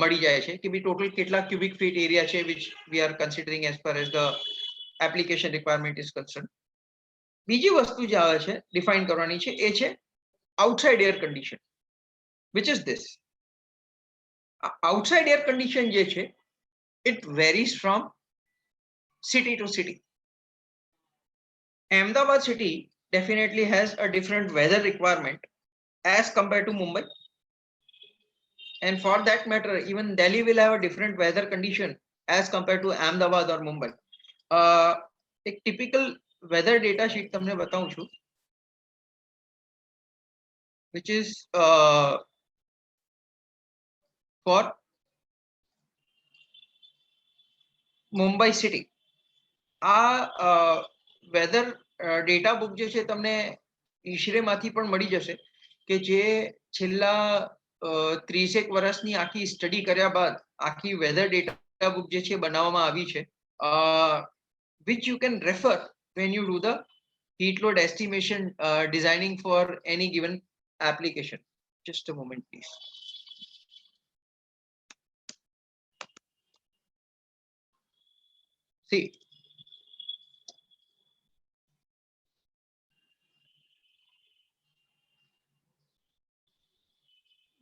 Speaker 5: મળી જાય છે કે ભઈ ટોટલ કેટલા ક્યુબિક ફીટ એરિયા છે which we are considering as far as the application requirement is concerned. બીજી વસ્તુ જે આવે છે ડિફાઇન કરવાની છે એ છે outside air condition, which is this. Outside air condition જે છે it varies from city to city. Ahmedabad city definitely has a different weather requirement as compared to Mumbai. And for that matter, even Delhi will have a different weather condition as compared to Ahmedabad or Mumbai. एक typical weather data sheet તમને બતાવું છું, which is for Mumbai city. આ weather data book જે છે તમને ઈશરે માંથી પણ મળી જશે કે જે છેલ્લા 30 વર્ષની આખી સ્ટડી કર્યા બાદ આખી વેધર ડેટા બુક જે છે બનાવવામાં આવી છે, which you can refer when you do the heat load estimation designing for any given application. Just a moment please. See,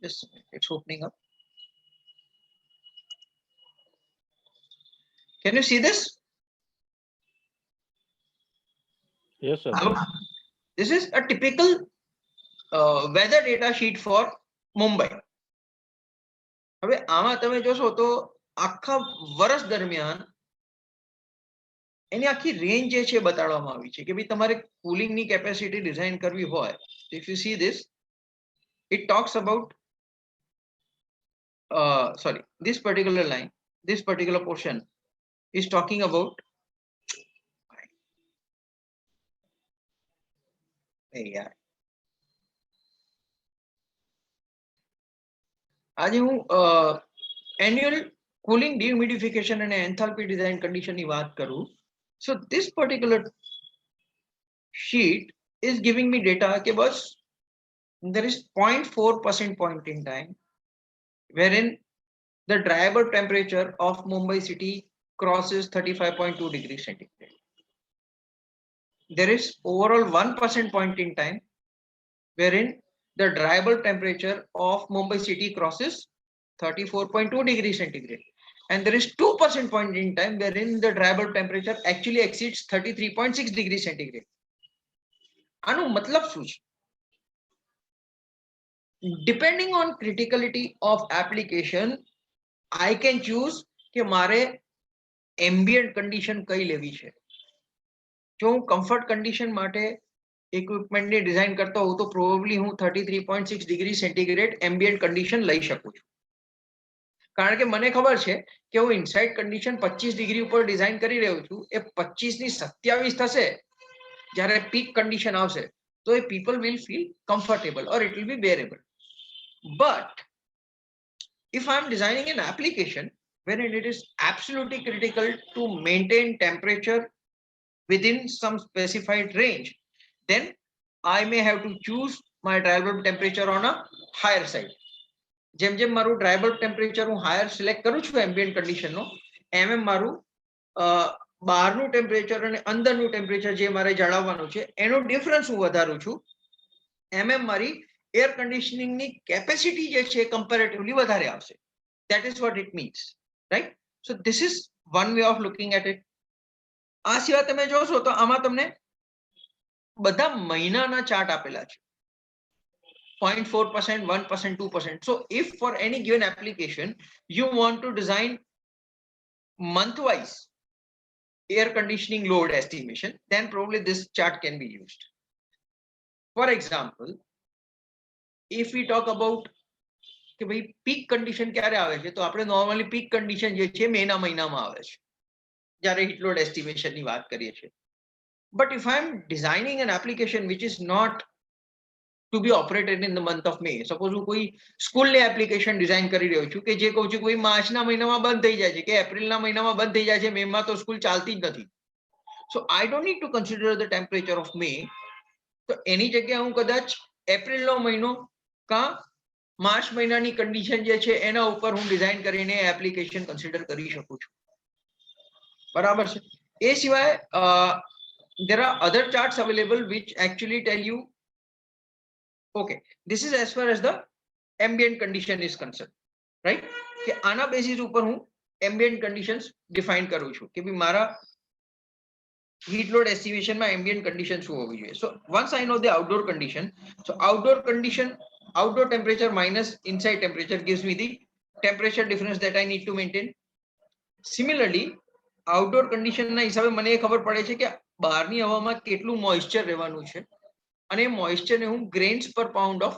Speaker 5: just a minute, it's opening up. Can you see this?
Speaker 3: Yes, sir.
Speaker 5: This is a typical weather data sheet for Mumbai. હવે આમાં તમે જોશો તો આખા વર્ષ દરમિયાન એની આખી range જે છે બતાડવામાં આવી છે કે ભાઈ તમારે કુલિંગની કેપેસિટી ડિઝાઇન કરવી હોય. If you see this, it talks about sorry, this particular line, this particular portion is talking about આજે હું annual cooling dehumidification and enthalpy design condition ની વાત કરું. So this particular sheet is giving me data કે બસ there is 0.4% point in time wherein the dryable temperature of Mumbai city crosses 35.2 degrees centigrade. There is overall 1% point in time wherein the dryable temperature of Mumbai city crosses 34.2 degrees centigrade. And there is 2% point in time wherein the dryable temperature actually exceeds 33.6 degrees centigrade. આનો મતલબ શું છે? Depending on criticality of application, I can choose કે મારે ambient condition કઈ લેવી છે. જો હું comfort condition માટે equipment ને design કરતો હોઉં તો probably હું 33.6 degree centigrade ambient condition લઈ શકું છું. કારણ કે મને ખબર છે કે હું inside condition 25 ડિગ્રી ઉપર ડિઝાઇન કરી રહ્યો છું, એ 25 ની 27 થશે જ્યારે peak condition આવશે તો એ people will feel comfortable or it will be bearable. But if I am designing an application wherein it is absolutely critical to maintain temperature within some specified range, then I may have to choose my dryable temperature on a higher side. જેમ જેમ મારું ડ્રાયબલ temperature હું higher select કરું છું ambient કન્ડિશનનો, એમ મારું બહારનું temperature અને અંદરનું ટેમ્પરેચર જે મારે જાળવવાનું છે એનો ડિફરન્સ હું વધારું છું, એમ મારી એર કન્ડિશનિંગની કેપેસિટી જે છે કમ્પેરેટિવલી વધારે આવશે. That is what it means, right? So this is one way of looking at it. આ સિવાય તમે જોશો તો આમાં તમને બધા મહિનાના ચાર્ટ આપેલા છે. 0.4%, 1%, 2%. So if for any given application you want to design month-wise air conditioning load estimation, then probably this chart can be used. For example, if we talk about કે ભાઈ પીક કન્ડિશન ક્યારે આવે છે, તો આપણે normally peak condition જે છે મેના મહિનામાં આવે છે જ્યારે હીટ લોડ એસ્ટિમેશનની વાત કરીએ છીએ. But if I am designing an application which is not to be operated in the month of May, suppose હું કોઈ સ્કૂલની એપ્લિકેશન ડિઝાઇન કરી રહ્યો છું કે જે કહું છું કોઈ માર્ચના મહિનામાં બંધ થઈ જાય છે કે એપ્રિલના મહિનામાં બંધ થઈ જાય છે, મેમાં તો સ્કૂલ ચાલતી જ નથી. So I don't need to consider the temperature of May. તો એની જગ્યાએ હું કદાચ એપ્રિલનો મહિનો કા માર્ચ મહિનાની કન્ડિશન જે છે એના ઉપર હું ડિઝાઇન કરીને એપ્લિકેશન કન્સિડર કરી શકું છું. બરાબર છે. એ સિવાય there are other charts available which actually tell you, okay, this is as far as the ambient condition is concerned, right? કે આના બેસિસ ઉપર હું ambient conditions define કરું છું કે ભાઈ મારા heat load estimation માં ambient condition શું હોવી જોઈએ. So once I know the outdoor condition, so outdoor condition, outdoor temperature minus inside temperature gives me the temperature difference that I need to maintain. Similarly, outdoor condition ના હિસાબે મને એ ખબર પડે છે કે બહારની હવામાં કેટલું મોઇસ્ચર રહેવાનું છે અને એ મોઇસ્ચરને હું ગ્રેન્સ પર પાઉન્ડ ઓફ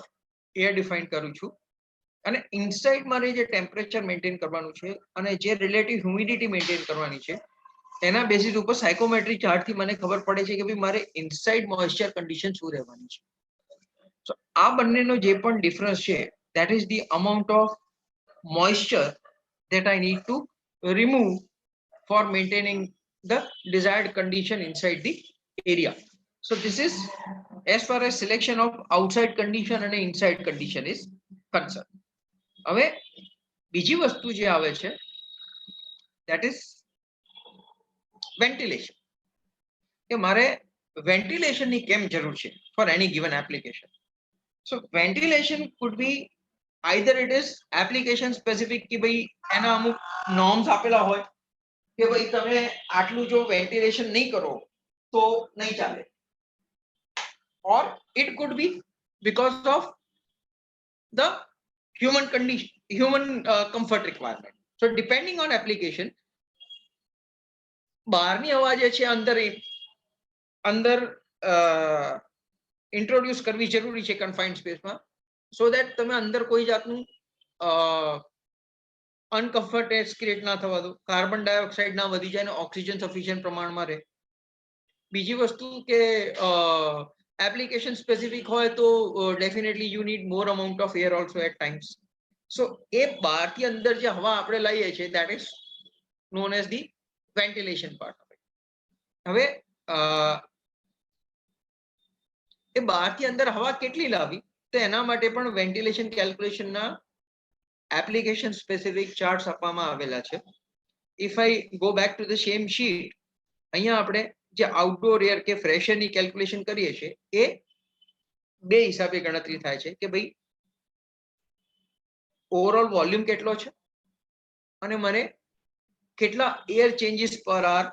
Speaker 5: એર ડિફાઇન કરું છું. અને ઇનસાઇડ મારે જે ટેમ્પરેચર મેન્ટેન કરવાનું છે અને જે રિલેટિવ હ્યુમિડિટી મેન્ટેન કરવાની છે એના બેસિસ ઉપર સાયકોમેટ્રી ચાર્ટથી મને ખબર પડે છે કે ભાઈ મારે ઇનસાઇડ મોઇસ્ચર કન્ડિશન શું રહેવાની છે. So આ બંનેનો જે પણ ડિફરન્સ છે, that is the amount of moisture that I need to remove for maintaining the desired condition inside the area. So this is as far as selection of outside condition and inside condition is concerned. હવે બીજી વસ્તુ જે આવે છે that is ventilation. કે મારે ventilation ની કેમ જરૂર છે for any given application. So ventilation could be either it is application specific કે ભાઈ એના અમુક norms આપેલા હોય કે ભાઈ તમે આટલું જો ventilation નહીં કરો તો નહીં ચાલે, or it could be because of the human condition, human comfort requirement. So depending on application, બહારની હવા જે છે અંદર ઇન્ટ્રોડ્યુસ કરવી જરૂરી છે કન્ફાઇન્ડ સ્પેસમાં, સો દેટ તમે અંદર કોઈ જાતનું અનકમ્ફર્ટેડ ક્રિએટ ના થવા દો, કાર્બન ડાયોક્સાઇડ ના વધી જાય અને ઓક્સિજન સફિશિયન્ટ પ્રમાણમાં રહે. બીજી વસ્તુ કે એપ્લિકેશન સ્પેસિફિક હોય તો definitely you need more amount of air also at times. So એ બહારથી અંદર જે હવા આપણે લઈએ છીએ that is known as the ventilation part of it. હવે એ બહારથી અંદર હવા કેટલી લાવી તો એના માટે પણ વેન્ટિલેશન કેલ્ક્યુલેશનના એપ્લિકેશન સ્પેસિફિક ચાર્ટ્સ આપવામાં આવેલા છે. If I go back to the same sheet, અહીંયા આપણે જે આઉટડોર એર કે ફ્રેશ એરની કેલ્ક્યુલેશન કરીએ છીએ એ બે હિસાબે ગણતરી થાય છે કે ભાઈ ઓવરઓલ વોલ્યુમ કેટલો છે અને મને કેટલા એર ચેન્જીસ પર આર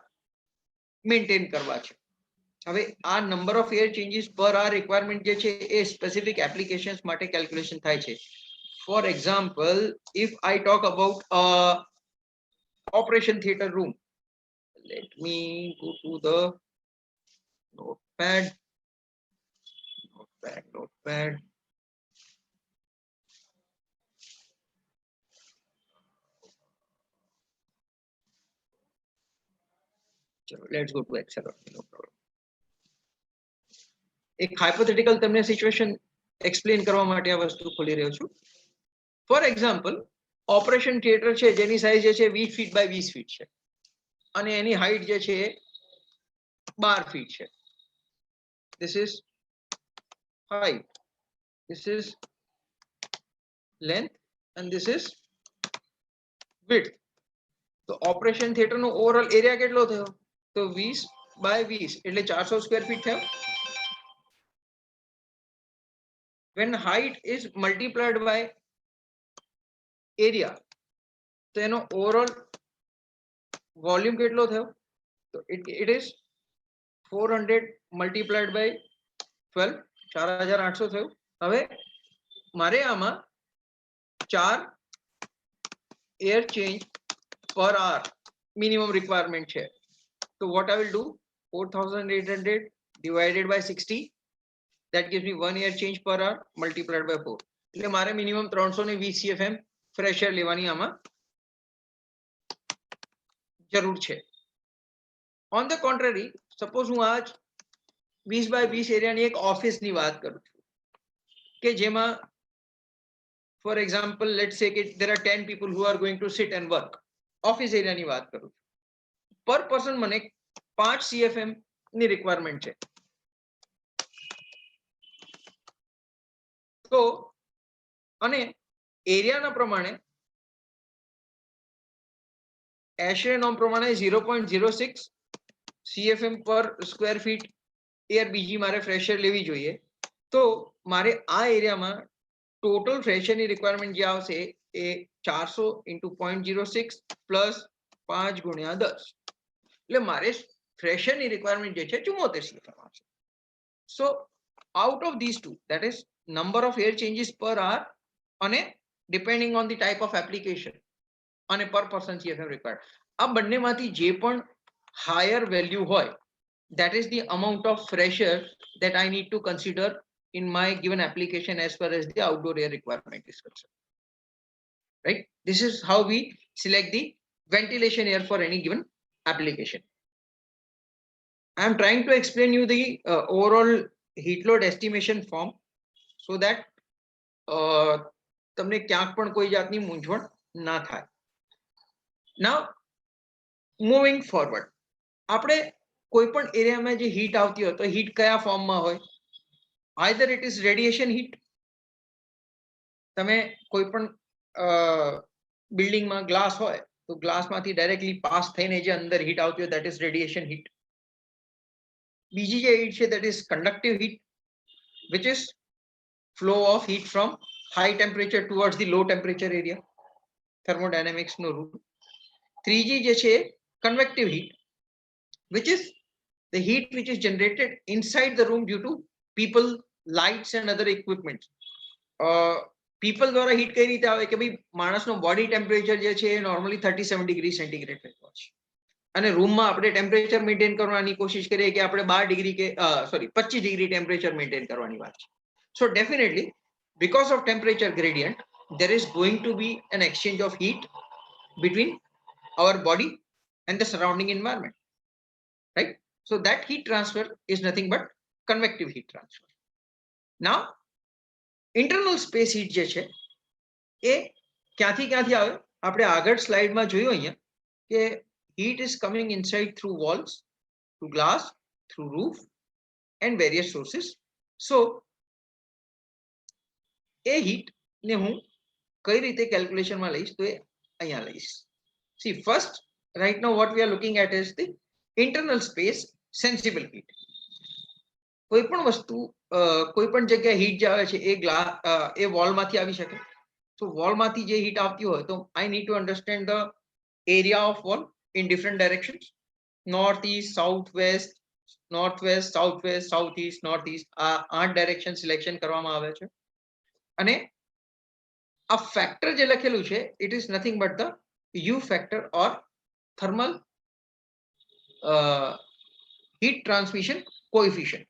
Speaker 5: મેન્ટેન કરવા છે. હવે આ નંબર ઓફ એર ચેન્જીસ પર આર રિક્વાયરમેન્ટ જે છે એ સ્પેસિફિક એપ્લિકેશન્સ માટે કેલ્ક્યુલેશન થાય છે. For example, if I talk about operation theatre room, let me go to the notepad. Chalo, let's go to Excel. No problem. એક hypothetical તમને situation explain કરવા માટે આ વસ્તુ ખોલી રહ્યો છું. ફોર એક્ઝામ્પલ, ઓપરેશન થિયેટર છે જેની સાઇઝ જે છે 20 ફીટ બાય 20 ફીટ છે અને એની હાઇટ જે છે 12 ફીટ છે. This is height, this is length and this is width. તો ઓપરેશન થિયેટર નો ઓવરઓલ એરિયા કેટલો થયો? તો 20 બાય 20 એટલે 400 સ્ક્વેર ફીટ થયો. when height is multiplied by area, તો એનો ઓવરઓલ વોલ્યુમ કેટલો થયો? તો it is 400 multiplied by 12, 4800 થયું. હવે મારે આમાં 4 air change per hour minimum requirement છે. So what I will do, 4800 divided by 60, that gives me 1 air change per hour multiplied by 4. એટલે મારે મિનિમમ 320 CFM ફ્રેશ એર લેવાની આમાં જરૂર છે. ઓન ધ કોન્ટ્રરી, સપોઝ હું આજ 20 by 20 એરિયાની એક ઓફિસની વાત કરું છું કે જેમાં ફોર એક્ઝામ્પલ લેટ્સ સે કે there are 10 people who are going to sit and work. Office એરિયાની વાત કરું છું. પર પર્સન મને 5 CFM ની રિક્વાયરમેન્ટ છે. તો અને એરિયાના પ્રમાણે એશરે નોર્મ પ્રમાણે 0.06 CFM પર સ્ક્વેર ફીટ એર બીજી મારે ફ્રેશર લેવી જોઈએ. તો મારે આ એરિયામાં ટોટલ ફ્રેશરની રિક્વાયરમેન્ટ જે આવશે એ 400 into 0.06 પ્લસ 5 ગુણ્યા 10, એટલે મારે ફ્રેશરની રિક્વાયરમેન્ટ જે છે 74 CFM આવશે. સો out of these two, that is number of air changes per hour અને depending on the type of application અને per person CFM required, આ બંનેમાંથી જે પણ higher value હોય, that is the amount of fresher that I need to consider in my given application as far as the outdoor air requirement is concerned. Right? This is how we select the ventilation air for any given application. I am trying to explain you the overall heat load estimation form so that તમને ક્યાંક પણ કોઈ જાતની મૂંઝવણ ના થાય. Now moving forward, આપણે કોઈ પણ એરિયામાં જે હીટ આવતી હોય તો હીટ કયા ફોર્મમાં હોય? either it is radiation heat, તમે કોઈ પણ બિલ્ડિંગમાં ગ્લાસ હોય તો ગ્લાસમાંથી ડાયરેક્ટલી પાસ થઈને જે અંદર હીટ આવતી હોય that is radiation heat. બીજી જે હીટ છે that is conductive heat, which is flow of heat from high temperature towards the low temperature area, thermodynamics no rule. ત્રીજી જે છે convective heat, which is the heat which is generated inside the room due to people, lights and other equipment. People દ્વારા heat કઈ રીતે આવે કે ભાઈ માણસનો બોડી ટેમ્પરેચર જે છે એ નોર્મલી 37 ડિગ્રી સેન્ટીગ્રેડ રહેતો છે અને રૂમમાં આપણે ટેમ્પરેચર મેન્ટેન કરવાની કોશિશ કરીએ કે આપણે 12 ડિગ્રી કે 25 ડિગ્રી ટેમ્પરેચર મેન્ટેન કરવાની વાત છે. So definitely because of temperature gradient there is going to be an exchange of heat between our body and the surrounding environment, right? So that heat transfer is nothing but convective heat transfer. Now internal space heat જે છે એ ક્યાંથી આવે? આપણે આગળ સ્લાઇડમાં જોયું અહીંયા કે heat is coming inside through walls, through glass, through roof and various sources. So A heat ને હું કઈ રીતે કેલ્ક્યુલેશનમાં લઈશ તો એ અહીંયા લઈશ. See, first, right now what we are looking at is the internal space sensible heat. કોઈ પણ વસ્તુ કોઈ પણ જગ્યાએ હીટ જે આવે છે એ વોલમાંથી આવી શકે. So વોલમાંથી જે હીટ આવતી હોય તો I need to understand the area of wall in different directions, north east south west, northwest southwest southeast northeast. આ 8 ડાયરેક્શન સિલેક્શન કરવામાં આવે છે અને આ ફેક્ટર જે લખેલું છે it is nothing but the U factor or thermal heat transmission coefficient.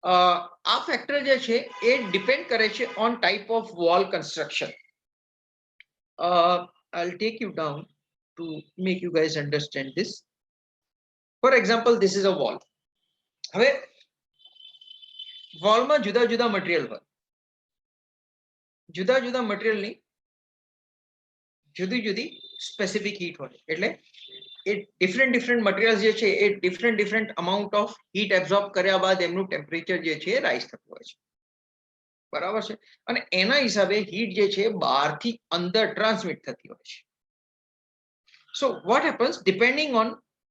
Speaker 5: આ ફેક્ટર જે છે એ ડિપેન્ડ કરે છે on type of wall construction. I'll take you down to make you guys understand this. For example, this is a wall. હવે વોલમાં જુદા જુદા material હોય, જુદા જુદા મટીરિયલની જુદી જુદી સ્પેસિફિક હીટ હોય, એટલે એ ડિફરન્ટ મટીરિયલ્સ જે છે એ different amount of heat absorb કર્યા બાદ એમનું ટેમ્પરેચર જે છે રાઈઝ થતું હોય છે, બરાબર છે? અને એના હિસાબે હીટ જે છે બહારથી અંદર ટ્રાન્સમિટ થતી હોય છે. So what happens, depending on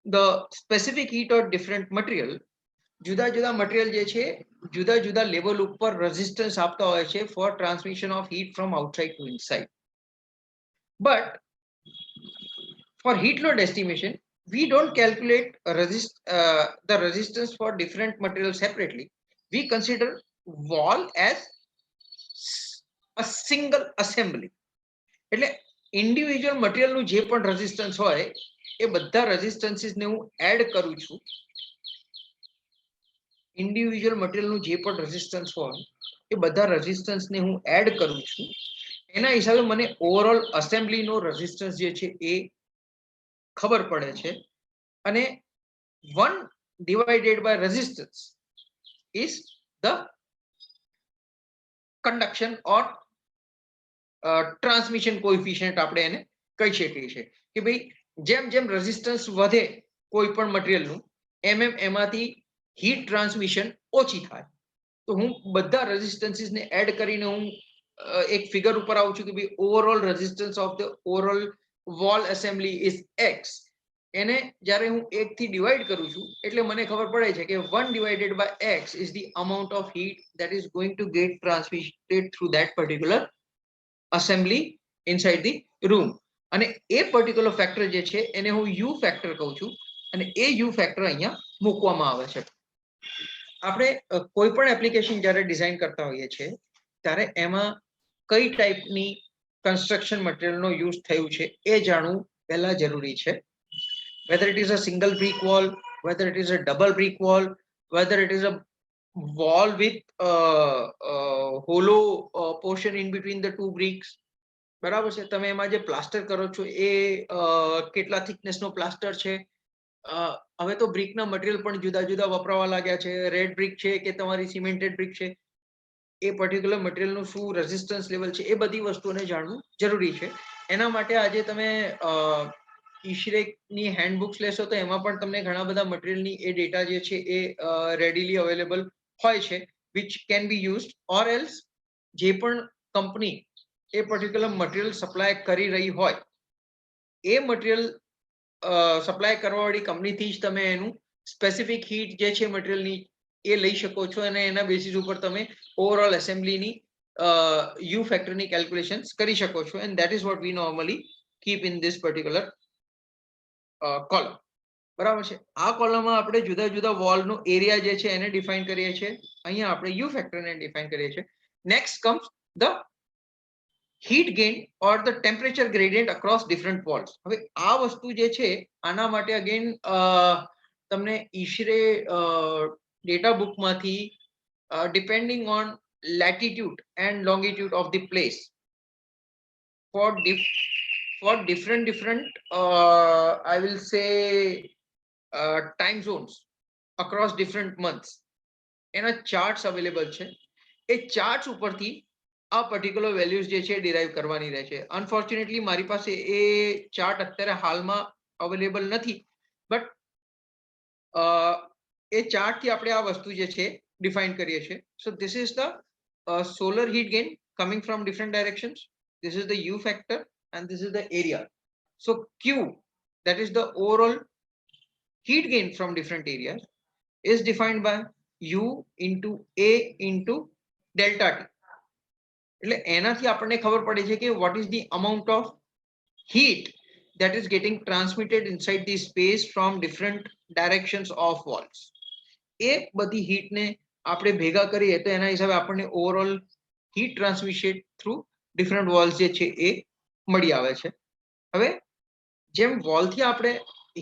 Speaker 5: the specific heat or different material, જુદા જુદા મટીરિયલ જે છે જુદા જુદા લેવલ ઉપર રેઝિસ્ટન્સ આપતા હોય છે for transmission of heat from outside to inside. But for heat load estimation, we don't calculate the resistance for different materials separately. We consider wall as a single assembly. એટલે individual મટીરિયલનું જે પણ resistance હોય એ બધા રેઝિસ્ટન્સીસને હું add કરું છું. Individual મટીરિયલનું જે પણ રેઝિસ્ટન્સ હોય એ બધા રેઝિસ્ટન્સને હું એડ કરું છું. એના હિસાબે મને ઓવરઓલ અસેમ્બલીનો રેઝિસ્ટન્સ જે છે એ ખબર પડે છે. અને 1 divided by resistance is the conduction or transmission coefficient આપણે એને કહી શકીએ છીએ કે ભાઈ જેમ જેમ રેઝિસ્ટન્સ વધે કોઈ પણ મટીરિયલનું એમ એમાંથી હીટ ટ્રાન્સમિશન ઓછી થાય. તો હું બધા રેઝિસ્ટન્સીસને એડ કરીને હું એક ફિગર ઉપર આવું છું કે ભાઈ overall resistance of the overall wall assembly is x. એને જ્યારે હું 1 થી ડિવાઈડ કરું છું એટલે મને ખબર પડે છે કે 1 divided by x is the amount of heat that is going to get transmitted through that particular assembly inside the room. અને એ પર્ટિક્યુલર ફેક્ટર જે છે એને હું યુ ફેક્ટર કહું છું અને એ યુ ફેક્ટર અહીંયા મૂકવામાં આવે છે. આપણે કોઈ પણ એપ્લિકેશન જ્યારે ડિઝાઇન કરતા હોઈએ છીએ ત્યારે એમાં કઈ ટાઈપની કન્સ્ટ્રક્શન મટીરિયલનો યુઝ થયું છે એ જાણવું પહેલા જરૂરી છે. Whether it is a single brick wall, whether it is a double brick wall, whether it is a wall with hollow portion in between the two bricks. બરાબર છે. તમે એમાં જે પ્લાસ્ટર કરો છો એ કેટલા થિકનેસનો પ્લાસ્ટર છે. હવે તો બ્રિકના મટીરિયલ પણ જુદા જુદા વપરાવા લાગ્યા છે. રેડ બ્રિક છે કે તમારી સિમેન્ટેડ બ્રિક છે, એ પર્ટિક્યુલર મટીરિયલનું શું રેઝિસ્ટન્સ લેવલ છે એ બધી વસ્તુઓને જાણવું જરૂરી છે. એના માટે આજે તમે ઈશરેકની હેન્ડબુક્સ લેશો તો એમાં પણ તમને ઘણા બધા મટીરિયલની એ ડેટા જે છે એ રેડીલી અવેલેબલ હોય છે, which can be used. Or else જે પણ કંપની એ પર્ટિક્યુલર મટીરિયલ સપ્લાય કરી રહી હોય એ મટીરિયલ સપ્લાય કરવાવાળી કંપનીથી જ તમે એનું સ્પેસિફિક હીટ જે છે મટીરિયલની એ લઈ શકો છો અને એના બેસિસ ઉપર તમે ઓવરઓલ એસેમ્બલીની યુ ફેક્ટરની કેલ્ક્યુલેશન્સ કરી શકો છો. And that is what we normally keep in this particular column. બરાબર છે. આ કોલમમાં આપણે જુદા જુદા વોલનો એરિયા જે છે એને ડિફાઇન કરીએ છીએ. અહીંયા આપણે યુ ફેક્ટરને ડિફાઇન કરીએ છીએ. Next comes the heat gain or the temperature gradient across different walls. હવે આ વસ્તુ જે છે આના માટે અગેન તમને ઈશરે ડેટા બુકમાંથી depending on latitude and longitude of the place for different I will say time zones across different months એના ચાર્ટ્સ અવેલેબલ છે. એ ચાર્ટ્સ ઉપરથી આ પર્ટિક્યુલર વેલ્યુઝ જે છે ડિરાઈવ કરવાની રહે છે. અનફોર્ચ્યુનેટલી મારી પાસે એ ચાર્ટ અત્યારે હાલમાં અવેલેબલ નથી, બટ એ ચાર્ટથી આપણે આ વસ્તુ જે છે ડિફાઇન કરીએ છીએ. So this is the solar heat gain coming from different directions. This is the you factor and this is the area. So Q, that is the overall heat gain from different areas, is defined by U into A into delta T. એટલે એનાથી આપણને ખબર પડે છે કે what is the amount of heat that is getting transmitted inside the space from different directions of walls. એ બધી હીટને આપણે ભેગા કરીએ તો એના હિસાબે આપણને overall heat transmission through different walls જે છે એ મળી આવે છે. હવે જેમ વોલથી આપણે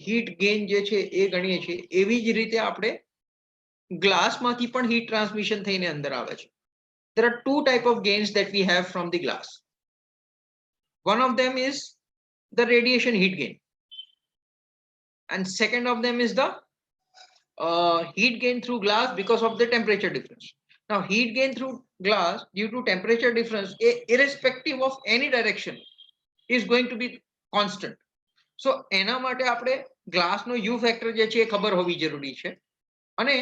Speaker 5: હીટ ગેઇન જે છે એ ગણીએ છીએ એવી જ રીતે આપણે ગ્લાસમાંથી પણ હીટ ટ્રાન્સમિશન થઈને અંદર આવે છે. There are two type of gains that we have from the glass. One of them is the radiation heat gain, and second of them is the heat gain through glass because of the temperature difference. Now heat gain through glass due to temperature difference, irrespective of any direction, is going to be constant. So એના માટે આપણે ગ્લાસનો you factor જે છે એ ખબર હોવી જરૂરી છે. અને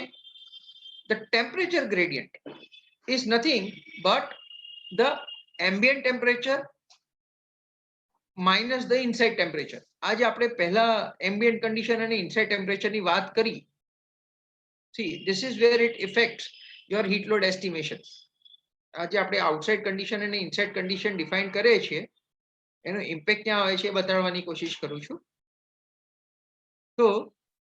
Speaker 5: the temperature gradient is nothing but the ambient temperature minus the inside temperature. આજે આપણે પહેલા ambient condition અને inside temperature ની વાત કરી see, this is where it affects your heat load estimation. આજે આપણે આઉટસાઇડ કન્ડિશન અને ઇનસાઇડ કન્ડિશન ડિફાઇન કરીએ છીએ, એનો ઇમ્પેક્ટ ક્યાં આવે છે એ બતાડવાની કોશિશ કરું છું. તો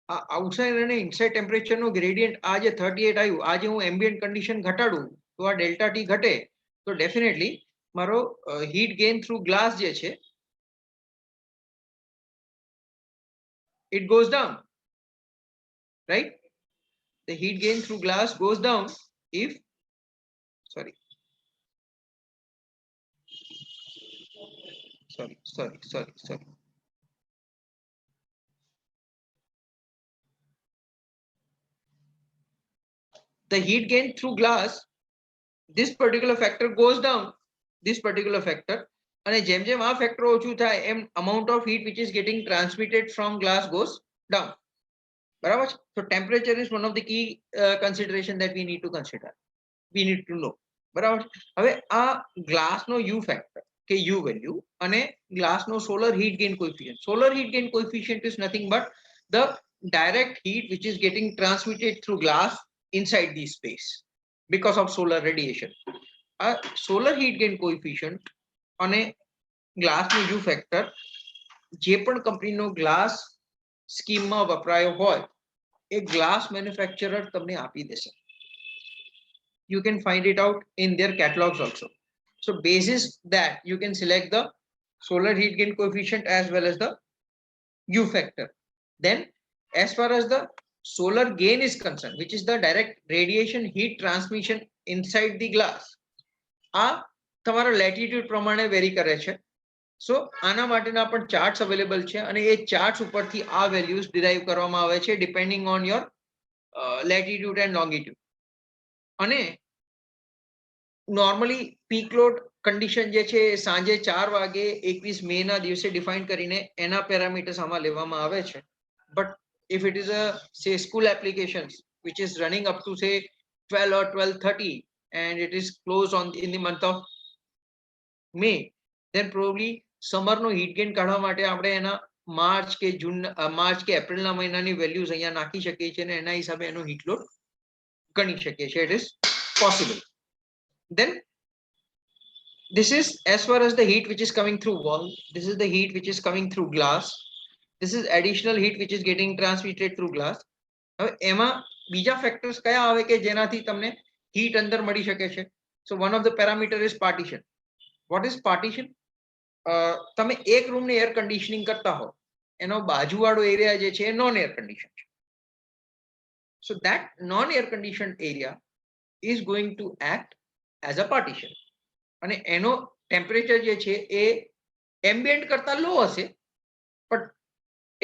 Speaker 5: આ આઉટસાઇડ અને ઇનસાઇડ ટેમ્પરેચરનો ગ્રેડિયન્ટ આ જે 38 આવ્યું, આ જે હું એમ્બિયન્ટ કન્ડિશન ઘટાડું તો આ ડેલ્ટા ટી ઘટે, તો ડેફિનેટલી મારો હીટ ગેઇન થ્રુ ગ્લાસ જે છે it goes down, right? The heat gain through glass goes down if, sorry, the heat gain through glass, this particular factor goes down, this particular factor, and જેમ જેમ આ factor ઓછું થાય એમ amount of heat which is getting transmitted from glass goes down. બરાબર છે? So temperature is one of the key consideration that we need to consider, we need to know. બરાબર છે? હવે આ ગ્લાસ નો U factor કે U value અને glass no solar heat gain coefficient. Solar heat gain coefficient is nothing but the direct heat which is getting transmitted through glass inside the space because of solar radiation. Solar heat gain coefficient અને glass નો U factor જે પણ કંપનીનો glass સ્કીમમાં વપરાયો હોય એ glass manufacturer તમને આપી દેશે. You can find it out in their catalogs also. So basis that you can select the solar heat gain coefficient as well as the U factor. Then as far as the solar gain is concerned, which is the direct radiation heat transmission inside the glass, આ તમારા latitude પ્રમાણે very કરે છે. સો આના માટેના પણ charts available છે અને એ ચાર્ટ્સ ઉપરથી આ વેલ્યુઝ ડિરાઈવ કરવામાં આવે છે depending on your latitude and longitude. અને નોર્મલી પીક લોડ કન્ડિશન જે છે સાંજે 4 વાગે 21 મે ના દિવસે ડિફાઇન કરીને એના પેરામીટર્સ આમાં લેવામાં આવે છે. But if it is a say school applications which is running up to say 12 or 12:30 and it is closed on in the month of May, then probably summer no heat gain કાઢવા માટે આપણે એના March કે એપ્રિલના મહિનાની values અહીંયા નાખી શકીએ છીએ અને એના હિસાબે એનો હીટ લોડ ગણી શકીએ છીએ. It is possible. Then this is as far as the heat which is coming through wall, this is the heat which is coming through glass, this is additional heat which is getting transmitted through glass. હવે એમાં બીજા factors કયા આવે કે જેનાથી તમને heat અંદર મળી શકે છે? So one of the parameter is partition. What is partition? તમે એક રૂમ ને એર કન્ડિશનિંગ કરતા હો, એનો બાજુવાળો એરિયા જે છે એ નોન એર કન્ડિશન છે. So that non air conditioned area is going to act as a partition. અને એનો ટેમ્પરેચર જે છે એ એમ્બિયન્ટ કરતા લો હશે, but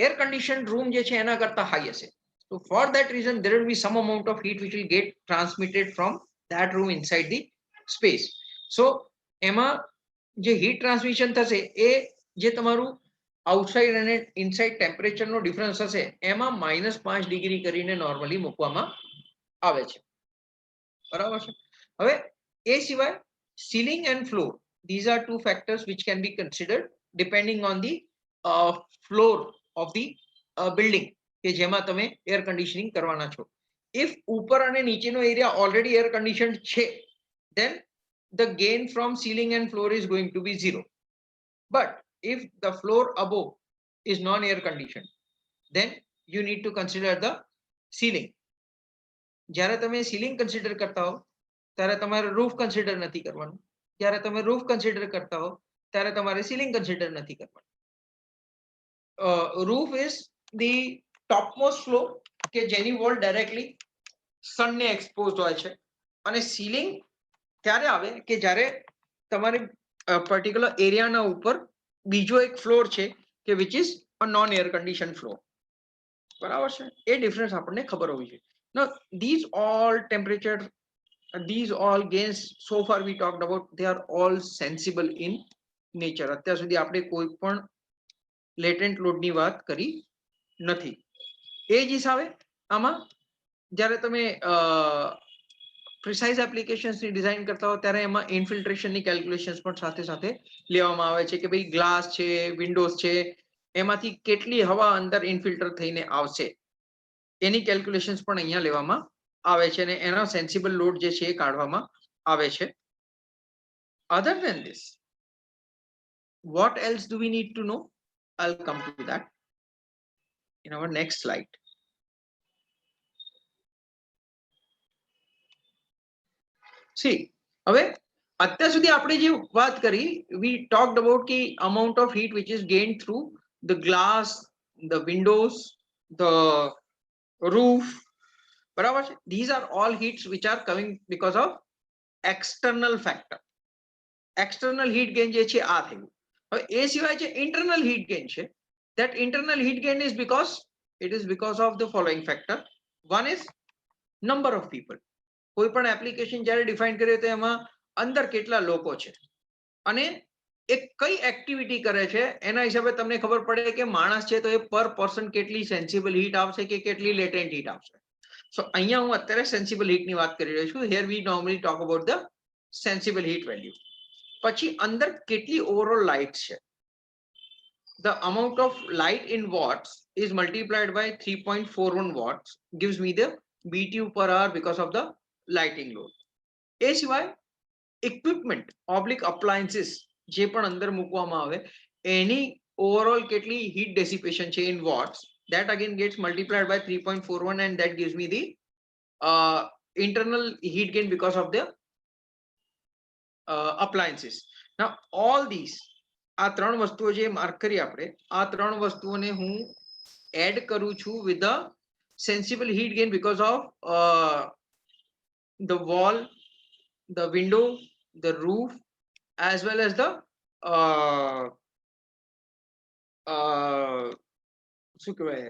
Speaker 5: air conditioned room જે છે એના કરતા હાઈ હશે. So for that reason there will be some amount of heat which will get transmitted from that room inside the space. So એમાં જે heat transmission થશે એ જે તમારું આઉટસાઇડ અને ઇનસાઇડ ટેમ્પરેચરનો ડિફરન્સ હશે એમાં -5 ડિગ્રી કરીને નોર્મલી મૂકવામાં આવે છે. બરાબર છે? હવે એ સિવાય ceiling and floor, these are two factors which can be considered depending on the floor of the building કે જેમાં તમે એર કન્ડિશનિંગ કરવાના છો. If ઉપર અને નીચેનો એરિયા already air conditioned છે, then the gain from ceiling and floor is going to be 0. But if the floor above is non-air conditioned, then you need to consider the ceiling. જ્યારે તમે ceiling consider કરતા હો ત્યારે તમારે roof consider નથી કરવાનું. જ્યારે તમે roof consider કરતા હો ત્યારે તમારે ceiling consider નથી કરવાનું. Roof is the topmost floor કે જેની wall directly sun ને exposed હોય છે, અને ceiling ત્યારે આવે કે જ્યારે તમારે particular area ના ઉપર બીજો એક ફ્લોર છે કે which is a non air conditioned floor. બરાબર છે? એ ડિફરન્સ આપણને ખબર હોવી જોઈએ. Now these all temperature, these all gains so far we talked about, they are all sensible in nature. અત્યાર સુધી આપણે કોઈ પણ latent load ની વાત કરી નથી. એ જ હિસાબે આમાં જ્યારે તમે પ્રિસાઇઝ એપ્લિકેશન્સની ડિઝાઇન કરતા હો ત્યારે એમાં ઇન્ફિલ્ટ્રેશનની કેલ્ક્યુલેશન્સ પણ સાથે સાથે લેવામાં આવે છે કે ભાઈ ગ્લાસ છે, વિન્ડોઝ છે, એમાંથી કેટલી હવા અંદર ઇન્ફિલ્ટર થઈને આવશે. એની કેલ્ક્યુલેશન્સ પણ અહીંયા લેવામાં આવે છે અને એના સેન્સિબલ લોડ જે છે એ કાઢવામાં આવે છે. Other than this, what else do we need to know? I'll come to that in our next slide. See, હવે અત્યાર સુધી આપણે જે વાત કરી, we talked about the amount of heat which is gained through the glass, the windows, the roof. બરાબર છે? These are all heats which are coming because of external factor. External heat gain જે છે આ થયું. હવે એ સિવાય જે internal heat gain છે, that internal heat gain is because of the following factor. One is number of people. કોઈ પણ એપ્લિકેશન જ્યારે ડિફાઇન કરીએ તો એમાં અંદર કેટલા લોકો છે અને એ કઈ એક્ટિવિટી કરે છે એના હિસાબે તમને ખબર પડે કે માણસ છે તો એ પર પર્સન કેટલી સેન્સિબલ હીટ આવશે કે કેટલી લેટેન્ટ હીટ આવશે. સો અહીંયા હું અત્યારે સેન્સિબલ હીટની વાત કરી રહ્યો છું. Here we normally talk about the sensible heat value. પછી અંદર કેટલી ઓવરઓલ લાઇટ છે. The amount of light in watts is multiplied by 3.41 watts, gives me the BTU per hour because of the lighting load. એ સિવાય equipment oblique appliances જે પણ અંદર મૂકવામાં આવે એની ઓવરઓલ કેટલી heat dissipation છે in watts, that again gets multiplied by 3.41 and that gives me the internal heat gain because of the appliances. Now all these, આ ત્રણ વસ્તુઓ જે માર્ક કરી આપણે, આ ત્રણ વસ્તુઓને હું એડ કરું છું with the sensible heat gain because of the wall, the window, the roof, as well as the શું કહેવાય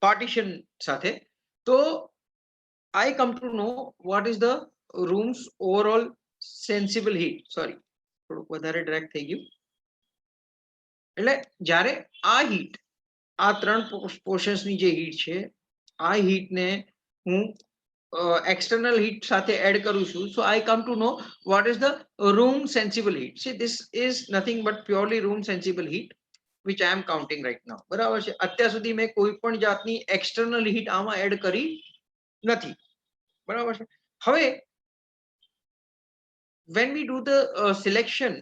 Speaker 5: partition સાથે. તો I come to know what is the room's overall sensible heat. Sorry, થોડુંક વધારે drag થઈ ગયું. એટલે જ્યારે આ હીટ, આ ત્રણ પોર્શન્સની જે હીટ છે, આ હીટને હું external heat સાથે એડ કરું છું. So I come to know what is the room sensible heat. See, this is nothing but purely room sensible heat which I am counting right now. બરાબર છે? અત્યાર સુધી મેં કોઈ પણ જાતની external heat આમાં એડ કરી નથી. બરાબર છે? હવે when we do the selection,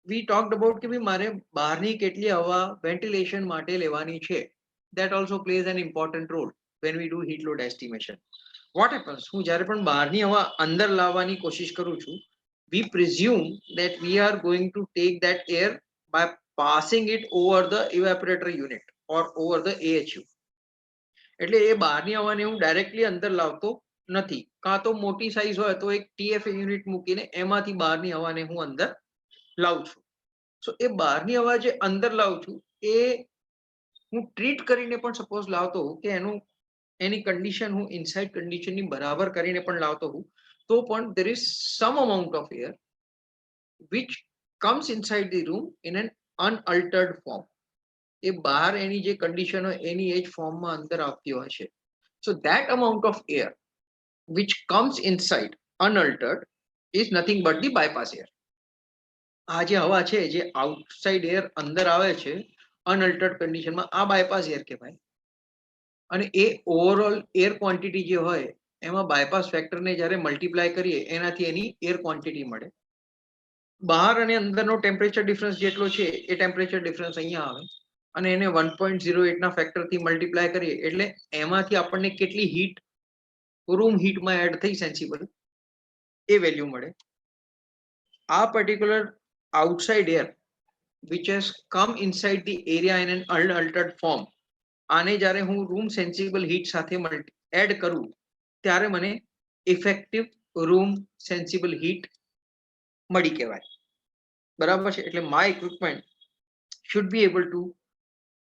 Speaker 5: we talked about કે ભાઈ મારે બહારની કેટલી હવા વેન્ટિલેશન માટે લેવાની છે. That also plays an important role when we do heat load estimation. What happens? હું જ્યારે પણ બહારની હવા અંદર લાવવાની કોશિશ કરું છું, we presume that we are going to take that air by passing it over the evaporator unit or over the AHU. એટલે એ બહારની હવાને હું ડાયરેક્ટલી અંદર લાવતો નથી. કાં તો મોટી સાઇઝ હોય તો એક TFA યુનિટ મૂકીને એમાંથી બહારની હવાને હું અંદર લાવું છું. સો એ બહારની હવા જે અંદર લાવું છું એ હું ટ્રીટ કરીને પણ સપોઝ લાવતો હોઉં કે એની કન્ડિશન હું ઇનસાઇડ કન્ડિશનની બરાબર કરીને પણ લાવતો હોઉં તો પણ there is some amount of air which comes inside the room in an unaltered form. એ બહાર એની જે કન્ડિશન હોય એની એ જ ફોર્મમાં અંદર આવતી હોય છે. So that amount of air which comes inside unaltered is nothing but the bypass air. આ જે હવા છે જે આઉટસાઇડ એર અંદર આવે છે અનઅલ્ટર્ડ કન્ડિશનમાં, આ બાયપાસ એર કહેવાય. અને એ ઓવરઓલ એર ક્વોન્ટિટી જે હોય એમાં બાયપાસ ફેક્ટરને જ્યારે મલ્ટીપ્લાય કરીએ એનાથી એની એર ક્વોન્ટિટી મળે. બહાર અને અંદરનો ટેમ્પરેચર ડિફરન્સ જેટલો છે એ ટેમ્પરેચર ડિફરન્સ અહીંયા આવે અને એને 1.08 ના ફેક્ટરથી મલ્ટીપ્લાય કરીએ એટલે એમાંથી આપણને કેટલી હીટ રૂમ હીટમાં એડ થઈ સેન્સિબલ એ વેલ્યુ મળે. આ particular outside air which has come inside the area in an unaltered form, આને જ્યારે હું રૂમ સેન્સિબલ હીટ સાથે એડ કરું ત્યારે મને ઇફેક્ટિવ રૂમ સેન્સિબલ હીટ મળી કહેવાય. બરાબર છે? એટલે my equipment should be able to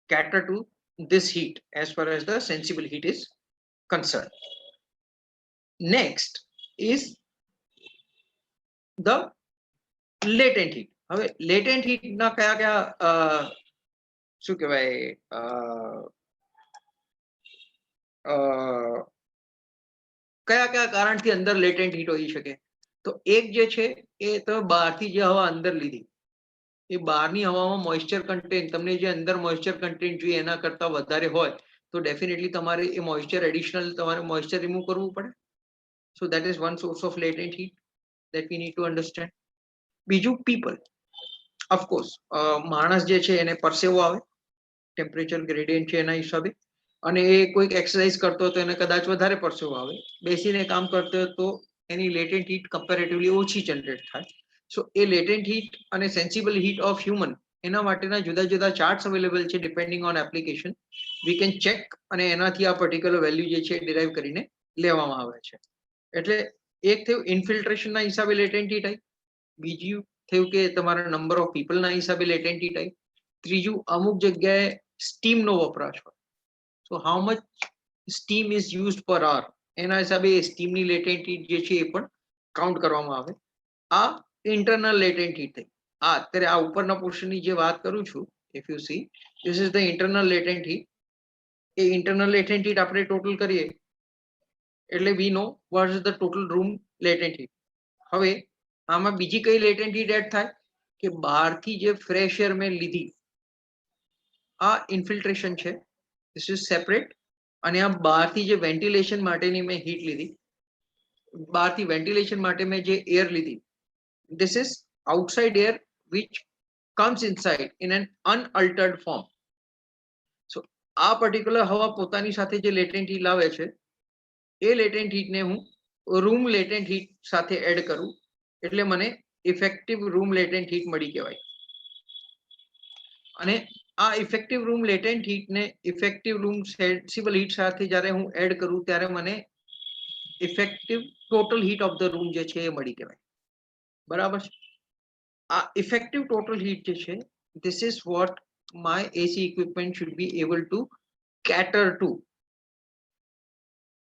Speaker 5: cater to this heat as far as the sensible heat is concerned. Next is the latent heat. હવે લેટેન્ટ હીટ ના કયા કયા શું કહેવાય કયા કયા કારણથી અંદર લેટેન્ટ હીટ હોઈ શકે? તો એક જે છે એ તમે બહારથી જે હવા અંદર લીધી, એ બહારની હવામાં મોઇસ્ચર કન્ટેન્ટ, તમને જે અંદર મોઇસ્ચર કન્ટેન્ટ જોઈએ એના કરતા વધારે હોય તો તો ડેફિનેટલી તમારે એ મોઇસ્ચર એડિશનલ તમારે મોઇસ્ચર રિમૂવ કરવું પડે. So that is one source of latent heat that we need to understand. બીજું people, of course, માણસ જે છે એને પરસેવો આવે, ટેમ્પરેચર ગ્રેડિયન્ટ છે એના હિસાબે, અને એ કોઈક એક્સરસાઇઝ કરતો હોય તો એને કદાચ વધારે પરસેવો આવે, બેસીને કામ કરતો હોય તો એની લેટેન્ટ હીટ કમ્પેરેટિવલી ઓછી જનરેટ થાય. સો એ લેટેન્ટ હીટ અને સેન્સિબલ હીટ ઓફ હ્યુમન એના માટેના જુદા જુદા ચાર્ટ્સ અવેલેબલ છે depending on application. We can check અને એનાથી આ પર્ટિક્યુલર વેલ્યુ જે છે ડિરાઈવ કરીને લેવામાં આવે છે. એટલે એક થયું ઇન્ફિલ્ટ્રેશનના હિસાબે લેટેન્ટ હીટ આવી, બીજું થયું કે તમારા નંબર ઓફ પીપલના હિસાબે લેટેન્ટ હીટ આવી, ત્રીજું અમુક જગ્યાએ સ્ટીમનો વપરાશ હોય, so how much steam is used પર અવર એના હિસાબે સ્ટીમની લેટેન્ટ હીટ જે છે એ પણ કાઉન્ટ કરવામાં આવે. આ ઇન્ટરનલ લેટેન્ટ હીટ થઈ. આ અત્યારે આ ઉપરના પોર્શનની જે વાત કરું છું, if you see this is the internal latent heat. એ ઇન્ટરનલ લેટેન્ટ હીટ આપણે ટોટલ કરીએ એટલે we know what is the total room latent heat. હવે આમાં બીજી કઈ લેટેન્ટ હીટ એડ થાય કે બહારથી જે ફ્રેશ એર મેં લીધી, આ ઇન્ફિલ્ટ્રેશન છે, ધીસ ઇઝ સેપરેટ. અને આ બહારથી જે વેન્ટિલેશન માટેની મેં હીટ લીધી, બહારથી વેન્ટિલેશન માટે મેં જે એર લીધી, this is outside air which comes inside in an unaltered form. So આ પર્ટિક્યુલર હવા પોતાની સાથે જે લેટેન્ટ હીટ લાવે છે એ લેટેન્ટ હીટને હું રૂમ લેટેન્ટ હીટ સાથે એડ કરું એટલે મને ઇફેક્ટિવ રૂમ લેટેન્ટ હીટ મળી કહેવાય. અને આ ઇફેક્ટિવ રૂમ લેટેન્ટ હીટને ઇફેક્ટિવ રૂમ સેન્સિબલ હીટ સાથે જ્યારે હું એડ કરું ત્યારે મને effective total heat of the room જે છે એ મળી કહેવાય. બરાબર છે. આ ઇફેક્ટિવ ટોટલ હીટ જે છે, this is what my AC equipment should be able to cater to.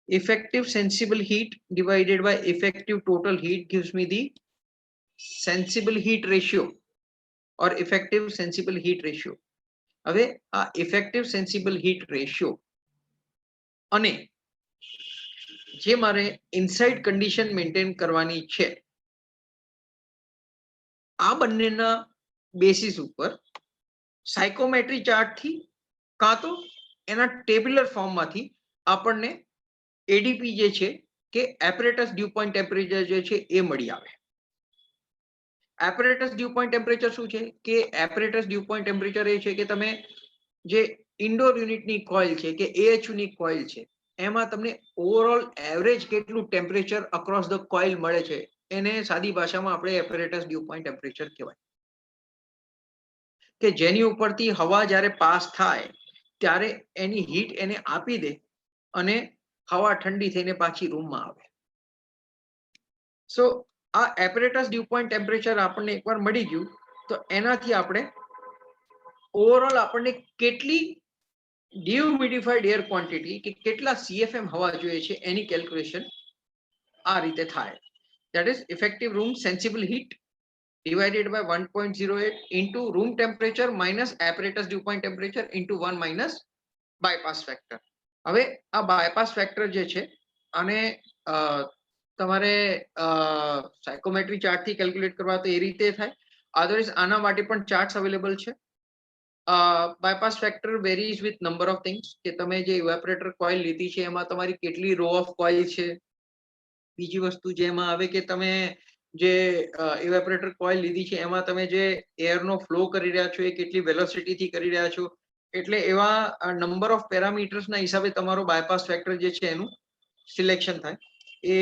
Speaker 5: Effective sensible heat divided by effective total heat gives me the sensible heat ratio or effective sensible heat ratio. હવે આ effective sensible heat ratio અને જે મારે inside condition maintain કરવાની છે, આ બંનેના basis ઉપર સાયકોમેટ્રી ચાર્ટથી કાં તો એના ટેબ્યુલર ફોર્મમાંથી આપણને એડીપી જે છે કે એપરેટસ ડ્યુ પોઈન્ટ ટેમ્પરેચર જે છે એ મળી આવે. એપરેટસ ડ્યુ પોઈન્ટ ટેમ્પરેચર શું છે કે એપરેટસ ડ્યુ પોઈન્ટ ટેમ્પરેચર એ છે કે તમે જે ઇન્ડોર યુનિટની કોઇલ છે કે AHU ની કોઇલ છે એમાં તમને ઓવરઓલ એવરેજ કેટલું ટેમ્પરેચર અક્રોસ ધ કોઇલ મળે છે એને સાદી ભાષામાં આપણે એપરેટસ ડ્યુ પોઈન્ટ ટેમ્પરેચર કહેવાય. કે જેની ઉપરથી હવા જ્યારે પાસ થાય ત્યારે એની હીટ એને આપી દે અને હવા ઠંડી થઈને પાછી રૂમમાં આવે. સો આ એપરેટસ ડ્યુ પોઈન્ટ ટેમ્પરેચર આપણને એકવાર મળી ગયું તો એનાથી આપણે ઓવરઓલ આપણને કેટલી ડિહ્યુમિડિફાઈડ એર ક્વોન્ટિટી કે કેટલા CFM હવા જોઈએ છે એની કેલ્ક્યુલેશન આ રીતે થાય. That is effective room sensible heat divided by 1.08 into room temperature minus apparatus dew point temperature into 1 minus bypass factor. હવે આ bypass factor જે છે આને તમારે સાયકોમેટ્રી ચાર્ટથી કેલ્ક્યુલેટ કરવા તો એ રીતે થાય, અધરવાઇઝ આના માટે પણ ચાર્ટ્સ અવેલેબલ છે. bypass factor varies with number of things કે તમે જે ઇવેપોરેટર કોઇલ લીધી છે એમાં તમારી કેટલી રો ઓફ કોઇલ છે. બીજી વસ્તુ જેમાં આવે કે તમે જે ઇવેપોરેટર કોઇલ લીધી છે એમાં તમે જે એરનો ફ્લો કરી રહ્યા છો એ કેટલી વેલોસિટીથી કરી રહ્યા છો, એટલે એવા નંબર ઓફ પેરામીટર્સના હિસાબે તમારો બાયપાસ ફેક્ટર જે છે એનું સિલેક્શન થાય. એ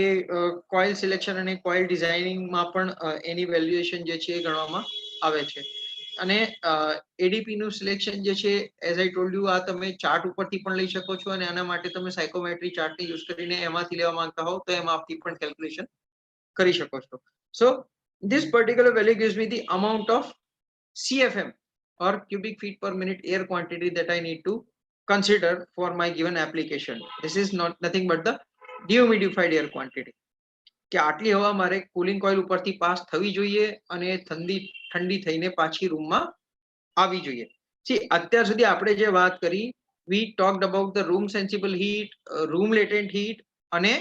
Speaker 5: કોઇલ સિલેક્શન અને કોઇલ ડિઝાઇનિંગમાં પણ એની વેલ્યુએશન જે છે એ ગણવામાં આવે છે. અને એડીપી નું સિલેક્શન જે છે એઝ આઈ ટોલ્ડ યુ આ તમે ચાર્ટ ઉપરથી પણ લઈ શકો છો અને આના માટે તમે સાયકોમેટ્રી ચાર્ટને યુઝ કરીને એમાંથી લેવા માંગતા હો તો એમાંથી પણ કેલ્ક્યુલેશન કરી શકો છો. So this particular value gives me the amount of CFM or cubic feet per minute air quantity that I need to consider for my given application. This is nothing but the dehumidified air quantity. કે આટલી હવા મારે cooling coil ઉપરથી pass થવી જોઈએ અને ઠંડી થઈને પાછી રૂમમાં આવી જોઈએ. અત્યાર સુધી આપણે જે વાત કરી, we talked about the room sensible heat, room latent heat અને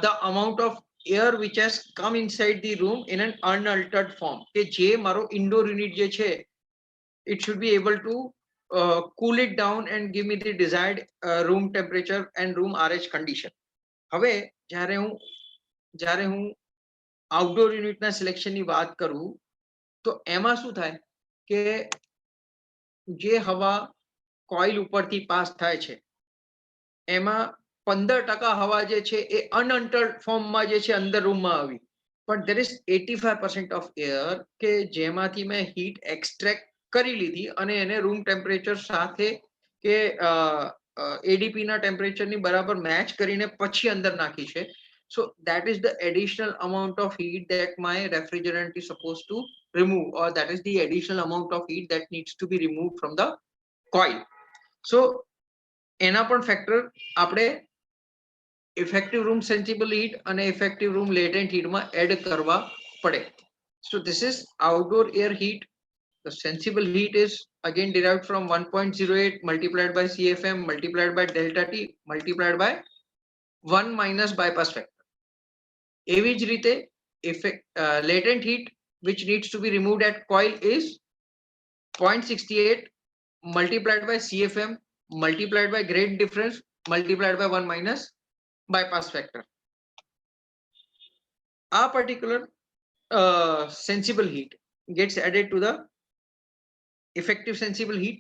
Speaker 5: the amount of air which has come inside the room in an unaltered form કે જે મારો ઇન્ડોર યુનિટ જે છે it should be able to cool it down and give me the desired room temperature and room RH condition. હવે જ્યારે હું outdoor યુનિટના સિલેક્શનની વાત કરું તો એમાં શું થાય કે જે હવા કોઇલ ઉપરથી પાસ થાય છે એમાં 15% હવા જે છે એ અનઅલ્ટર્ડ ફોર્મમાં જે છે અંદર રૂમમાં આવી, but there is 85% of air કે જેમાંથી મેં હીટ એક્સ્ટ્રેક્ટ કરી લીધી અને એને રૂમ ટેમ્પરેચર સાથે કે એડીપી ના ટેમ્પરેચરની બરાબર મેચ કરીને પછી અંદર નાખી છે. So that is the additional amount of heat that my refrigerant is supposed to remove, or that is the additional amount of heat that needs to be removed from the coil. So એના પણ factor આપણે effective room sensible heat અને effective room latent heat માં add કરવા પડે. So this is outdoor air heat. The sensible heat is again derived from 1.08 multiplied by CFM multiplied by delta T multiplied by 1 minus bypass factor. એવી જ રીતે latent heat which needs to be removed at coil is 0.68 multiplied by CFM multiplied by grade difference multiplied by 1 minus bypass factor. Our particular sensible heat gets added to the effective sensible heat.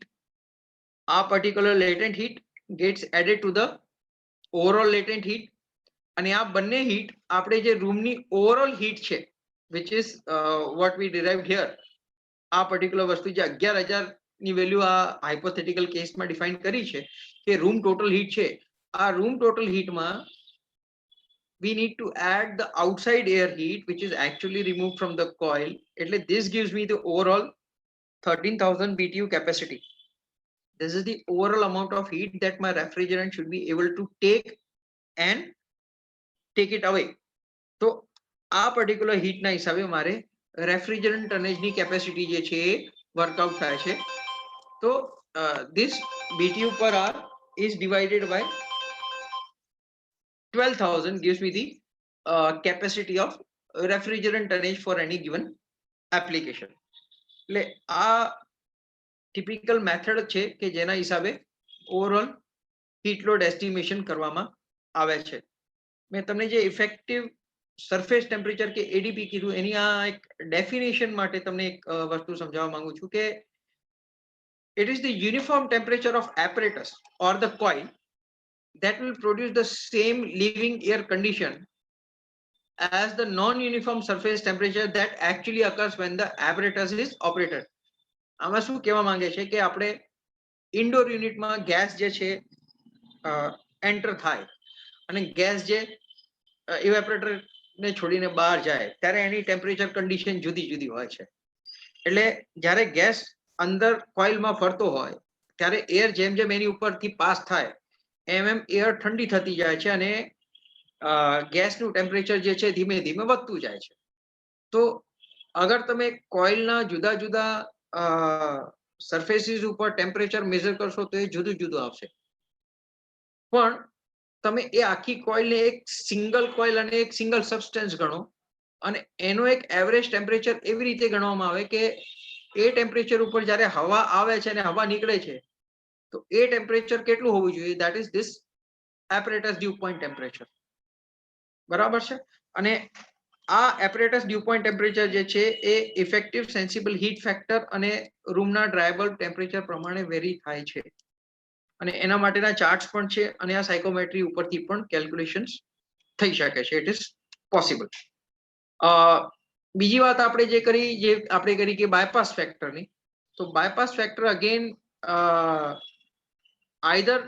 Speaker 5: Our particular latent heat gets added to the overall latent heat. અને આ બંને heat આપણે જે રૂમની overall heat છે which is what we derived here, આ particular વસ્તુ જે 11,000 ની વેલ્યુ આ હાઇપોથેટિકલ કેસમાં ડિફાઇન કરી છે કે રૂમ ટોટલ હીટ છે, આ રૂમ ટોટલ હીટમાં we need to add the outside air heat which is actually removed from the coil. એટલે this gives me the overall 13,000 BTU capacity. This is the overall amount of heat that my refrigerant should be able to take and take it away. તો આ particular હીટના હિસાબે મારે refrigerant ટનેજની capacity જે છે એ workout થાય છે. તો this BTU per hour is divided by 12,000 gives me the capacity of refrigerant tonnage for any given application. એટલે આ ટિપિકલ મેથડ છે કે જેના હિસાબે ઓવરઓલ હીટ લોડ એસ્ટિમેશન કરવામાં આવે છે. મેં તમને જે ઇફેક્ટિવ સરફેસ ટેમ્પરેચર કે એડીપી કીધું એની આ એક ડેફિનેશન માટે તમને એક વસ્તુ સમજાવવા માંગુ છું કે it is the uniform temperature of apparatus or the coil that will produce the same living air condition as the non-uniform surface temperature that actually occurs when the apparatus is operated. આમાં શું કહેવા માંગે છે કે આપણે indoor યુનિટમાં gas જે છે એન્ટર થાય અને ગેસ જે ઇવેપોરેટર ને છોડીને બહાર જાય ત્યારે એની ટેમ્પરેચર કન્ડિશન જુદી જુદી હોય છે. એટલે જ્યારે ગેસ અંદર કોઇલમાં ફરતો હોય ત્યારે એર જેમ જેમ એની ઉપરથી પાસ થાય એમ એમ એર ઠંડી થતી જાય છે અને ગેસનું ટેમ્પરેચર જે છે ધીમે ધીમે વધતું જાય છે. તો અગર તમે કોઇલના જુદા જુદા સરફેસીસ ઉપર ટેમ્પરેચર મેઝર કરશો તો એ જુદું જુદું આવશે. પણ તમે એ આખી કોઇલને એક સિંગલ કોઇલ અને એક સિંગલ સબસ્ટન્સ ગણો અને એનો એક એવરેજ ટેમ્પરેચર એવી રીતે ગણવામાં આવે કે એ ટેમ્પરેચર ઉપર જ્યારે હવા આવે છે અને હવા નીકળે છે તો એ ટેમ્પરેચર કેટલું હોવું જોઈએ, that is this apparatus dew point temperature. બરાબર છે. અને આ apparatus dew point temperature જે છે એ ઇફેક્ટિવ સેન્સિબલ હીટ ફેક્ટર અને રૂમના ડ્રાય બલ્બ ટેમ્પરેચર પ્રમાણે વેરી થાય છે. અને એના માટેના ચાર્ટ્સ પણ છે અને આ સાયકોમેટ્રી ઉપરથી પણ કેલ્ક્યુલેશન્સ થઈ શકે છે. It is possible. બીજી વાત આપણે જે કરી કે બાયપાસ ફેક્ટરની, તો bypass factor again either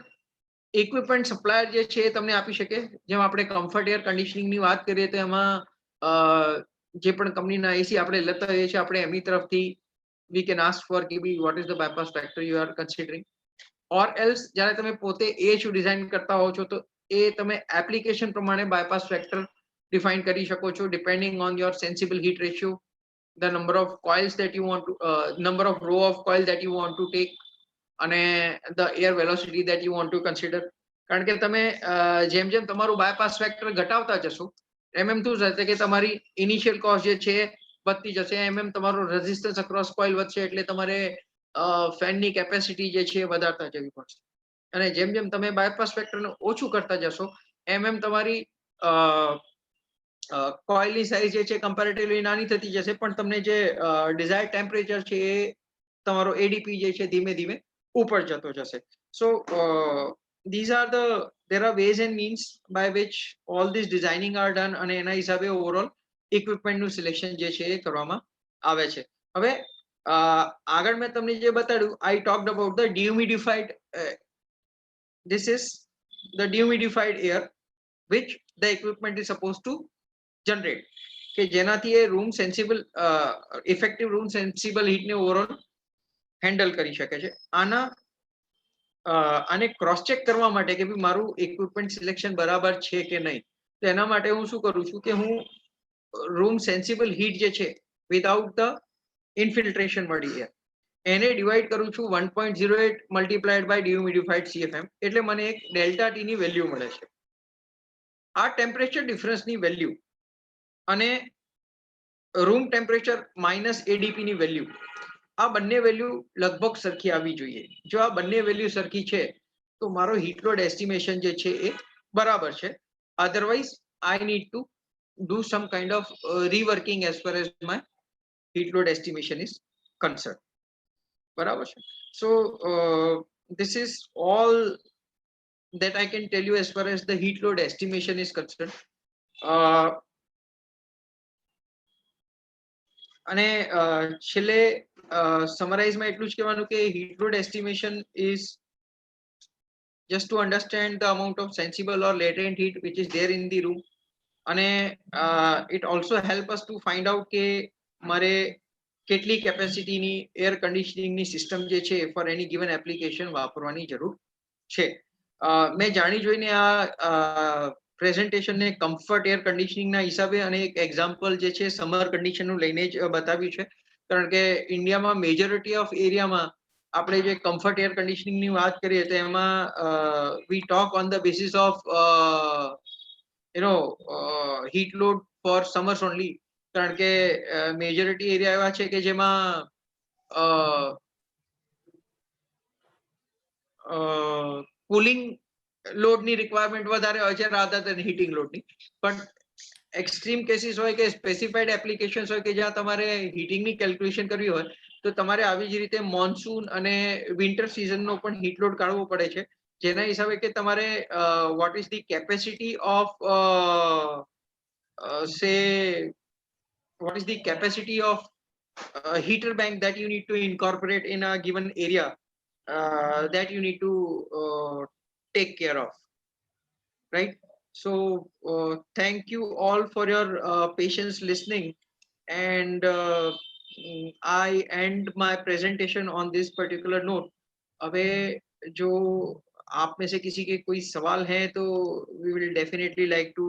Speaker 5: equipment supplier જે છે એ તમને આપી શકે. જેમ આપણે કમ્ફર્ટ એર કન્ડિશનિંગની વાત કરીએ તો એમાં જે પણ કંપનીના એસી આપણે લેતા હોઈએ છીએ આપણે એમની તરફથી વી કેન આસ્ક ફોર કે બી what is the bypass factor you are considering. Or else જ્યારે તમે પોતે એએચયુ ડિઝાઇન કરતા હો છો તો એ તમે એપ્લિકેશન પ્રમાણે બાયપાસ ફેક્ટર ડિફાઇન કરી શકો છો depending on your sensible heat ratio, the number of coils that you want to number of row of coil that you want to take અને the air velocity that you want to consider. કારણ કે તમે જેમ જેમ તમારું bypass factor ઘટાડતા જશો એમ એમ શું થશે કે તમારી ઇનિશિયલ કોસ્ટ જે છે વધતી જશે, એમ એમ તમારો રેઝિસ્ટન્સ અક્રોસ કોઇલ વધશે એટલે તમારે ફેનની કેપેસિટી જે છે એ વધારતા જવી પડશે. અને જેમ જેમ તમે બાયપાસ ફેક્ટરને ઓછું કરતા જશો એમ એમ તમારી કોઇલની સાઇઝ જે છે કમ્પેરેટિવલી નાની થતી જશે, પણ તમને જે ડિઝાયર્ડ ટેમ્પરેચર છે એ તમારો એડીપી જે છે ધીમે ધીમે ઉપર જતો જશે. સો there are ways and means by which all this designing are done અને એના હિસાબે ઓવરઓલ ઇક્વિપમેન્ટનું સિલેક્શન જે છે એ કરવામાં આવે છે. હવે આગળ મેં તમને જે બતાડ્યું, I talked about the dehumidified this is the dehumidified air which the equipment is supposed to generate, કે જેનાથી એ room sensible effective room sensible હીટને ઓવરઓલ હેન્ડલ કરી શકે છે. આને ક્રોસ ચેક કરવા માટે કે ભાઈ મારું ઇક્વિપમેન્ટ સિલેક્શન બરાબર છે કે નહીં, તો એના માટે હું શું કરું છું કે હું રૂમ સેન્સિબલ હીટ જે છે વિધાઉટ ધ ઇન્ફિલ્ટ્રેશન મળી એને ડિવાઈડ કરું છું 1.08 મલ્ટીપ્લાઈડ બાય ડિહ્યુમિડિફાઈડ CFM, એટલે મને એક ડેલ્ટા ટી ની વેલ્યુ મળે છે. આ ટેમ્પરેચર ડિફરન્સની વેલ્યુ અને રૂમ ટેમ્પરેચર માઇનસ એડીપી ની વેલ્યુ, આ બંને વેલ્યુ લગભગ સરખી આવવી જોઈએ. જો આ બંને વેલ્યુ સરખી છે તો મારો હીટ લોડ એસ્ટિમેશન જે છે એ બરાબર છે. Otherwise I need to do some kind of reworking as far as my heat load estimation is concerned. બરાબર છે. So this is all that I can tell you as far as the heat load estimation is concerned. અને છેલ્લે સમરાઇઝમાં એટલું જ કહેવાનું કે heat load estimation is just to understand the amount of sensible or latent heat which is there in the room, અને it also help us to find out કે મારે કેટલી કેપેસિટીની એર કન્ડિશનિંગની સિસ્ટમ જે છે ફોર એની ગિવન એપ્લિકેશન વાપરવાની જરૂર છે. મેં જાણી જોઈને આ પ્રેઝન્ટેશનને કમ્ફર્ટ એર કન્ડિશનિંગના હિસાબે અને એક એક્ઝામ્પલ જે છે સમર કન્ડિશનનું લઈને જ બતાવ્યું છે, કારણ કે ઇન્ડિયામાં મેજોરિટી ઓફ એરિયામાં આપણે જે કમ્ફર્ટ એર કન્ડિશનિંગની વાત કરીએ તો એમાં we talk on the basis of heat load for summers only, કારણ કે મેજોરિટી એરિયા એવા છે કે જેમાં કુલિંગ લોડની રિક્વાયરમેન્ટ વધારે હોય છે રાધર દેન હીટિંગ લોડની. પણ એક્સ્ટ્રીમ કેસીસ હોય કે સ્પેસિફાઈડ એપ્લિકેશન્સ હોય કે જ્યાં તમારે હીટિંગની કેલ્ક્યુલેશન કરવી હોય તો તમારે આવી જ રીતે મોન્સૂન અને વિન્ટર સિઝનનો પણ હીટ લોડ કાઢવો પડે છે, જેના હિસાબે કે તમારે vote is the capacity of what is the capacity of heater bank that you need to incorporate in a given area that you need to take care of, right? So thank you all for your patience listening, and I end my presentation on this particular note. अबे जो आप में से किसी के कोई सवाल है तो we will definitely like to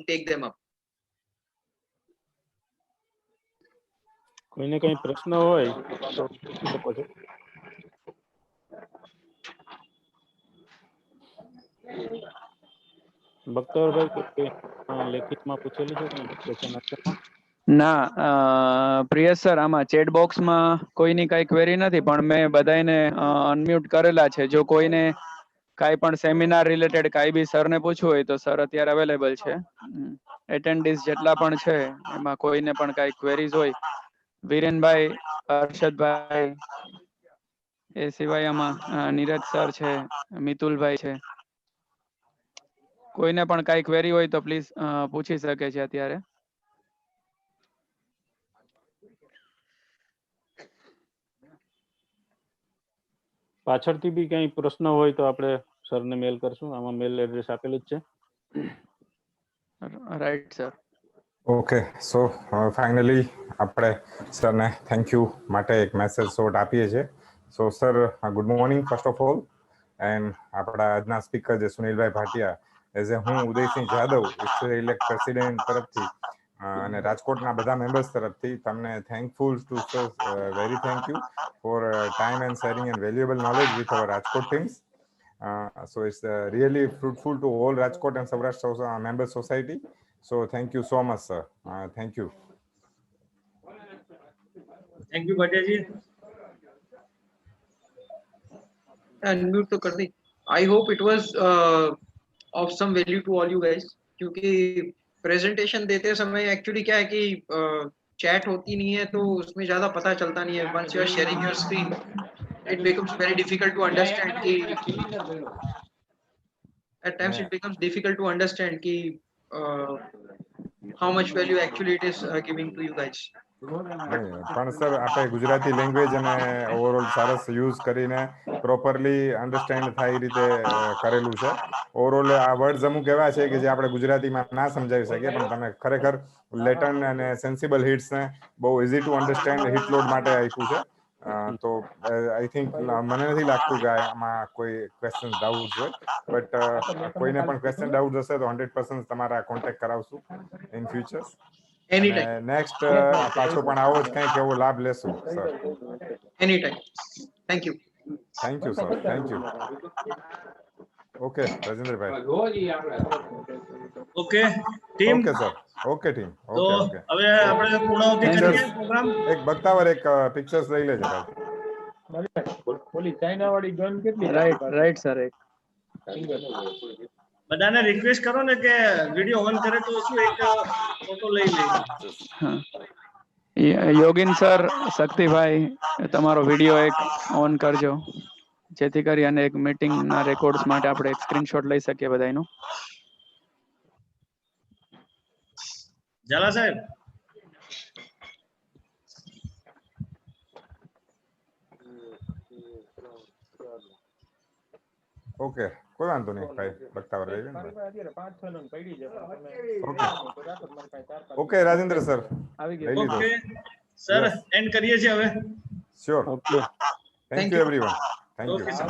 Speaker 5: take them up.
Speaker 3: કોઈને કઈ પ્રશ્ન હોય તો પૂછી શકો છો. બખ્તરભાઈ લેખિતમાં પૂછેલું છે કઈ ક્વેશ્ચન આન્સરમાં?
Speaker 6: ના પ્રિયસ સર, આમાં ચેટ બોક્સમાં કોઈની કઈ ક્વેરી નથી, પણ મેં બધાને અનમ્યુટ કરેલા છે. જો કોઈને કાંઈ પણ સેમિનાર રિલેટેડ કાંઈ બી સરને પૂછવું હોય તો સર અત્યારે અવેલેબલ છે. એટેન્ડીઝ જેટલા પણ છે એમાં કોઈને પણ કાંઈ ક્વેરીઝ હોય, વિરેનભાઈ, હર્ષદભાઈ, એ સિવાય આમાં નીરજ સર છે, મિતુલભાઈ છે, કોઈને પણ કાંઈ ક્વેરી હોય તો પ્લીઝ પૂછી શકે છે અત્યારે.
Speaker 3: પાછળથી બી કઈ પ્રશ્ન હોય તો આપણે સરને મેલ કરશું, આમાં મેલ એડ્રેસ આપેલું જ છે.
Speaker 6: Right sir.
Speaker 4: Okay, so finally આપણે સરને થેન્ક યુ માટે એક મેસેજ શોર્ટ આપીએ છીએ. સો sir, good morning first of all. And આપણા આજના સ્પીકર જે સુનિલભાઈ ભાટિયા, એઝ એ હું ઉદયસિંહ જાદવ, ઇસ્ત્રી ઇલેક્ટ પ્રેસિડેન્ટ તરફથી અને રાજકોટના બધા મેમ્બર્સ તરફથી તમને thankful two sir, very thank you for time and sharing and valuable knowledge with our Rajkot teams. So it's really fruitful to all Rajkot and Saurashtra member society. So thank you so much, sir. Thank you.
Speaker 1: Thank you, Bhatia ji.
Speaker 5: Unmute तो कर दी। I hope it was of some value to all you guys, क्योंकि presentation देते समय actually क्या है कि chat होती नहीं है तो उसमें ज्यादा पता चलता नहीं है। Once you are sharing your screen it becomes very difficult to understand ki at times it becomes difficult to understand ki how much value actually it is giving to you guys.
Speaker 4: નહીં, પણ sir આપણે Gujarati language અને overall સરસ use કરીને properly understand થાય એ રીતે કરેલું છે. ઓવરઓલ આ વર્ડ્સ અમુક એવા છે કે જે આપણે ગુજરાતીમાં ના સમજાવી શકીએ, પણ તમે ખરેખર લેટન અને સેન્સિબલ હિટ્સને બહુ easy to understand heat load માટે આપ્યું છે. તો આઈ થિંક મને નથી લાગતું કે આમાં કોઈ ક્વેશ્ચન ડાઉટ્સ હોય, બટ કોઈને પણ ક્વેશ્ચન ડાઉટ હશે તો 100% તમારા કોન્ટેક્ટ કરાવશું ઇન ફ્યુચર.
Speaker 5: Anytime.
Speaker 4: નેક્સ્ટ પાછો પણ આવો જ કંઈક એવો લાભ લેશું sir.
Speaker 5: Anytime. Thank you.
Speaker 4: Thank you sir, thank you. Okay Rajendrabhai.
Speaker 1: Okay team,
Speaker 4: okay sir, okay team,
Speaker 1: તો
Speaker 4: ઓકે ઓકે.
Speaker 1: હવે આપણે પૂર્ણાવતિ
Speaker 6: Thank
Speaker 1: કરીએ
Speaker 6: you.
Speaker 1: પ્રોગ્રામ.
Speaker 4: એક બખ્તાવર એક પિક્ચર્સ લઈ લેજો ભાઈ.
Speaker 6: Right sir.
Speaker 1: બધાને રિક્વેસ્ટ કરો ને કે વિડિયો ઓન કરે તો શું એક ફોટો લઈ લઈએ.
Speaker 6: યોગિન સર, શક્તિભાઈ, તમારો વિડીયો એક ઓન કરજો, જેથી કરી અને એક મીટિંગ ના રેકોર્ડ્સ માટે આપણે એક સ્ક્રીનશોટ લઈ શકીએ બધાનો.
Speaker 1: ઝાલા સાહેબ,
Speaker 4: ઓકે, કોઈ વાંધો નહીં ભાઈ, બખ્તાવર લઈ લે ને ભાઈ. ઓકે ઓકે રાજેન્દ્ર સર,
Speaker 6: આવી
Speaker 4: લઈ લીધો.
Speaker 1: Okay sir,
Speaker 4: Yes.
Speaker 1: એન્ડ કરીએ છીએ હવે.
Speaker 4: Sure.
Speaker 3: Okay.
Speaker 4: Thank you everyone. Thank
Speaker 1: okay
Speaker 4: you.
Speaker 1: Sir.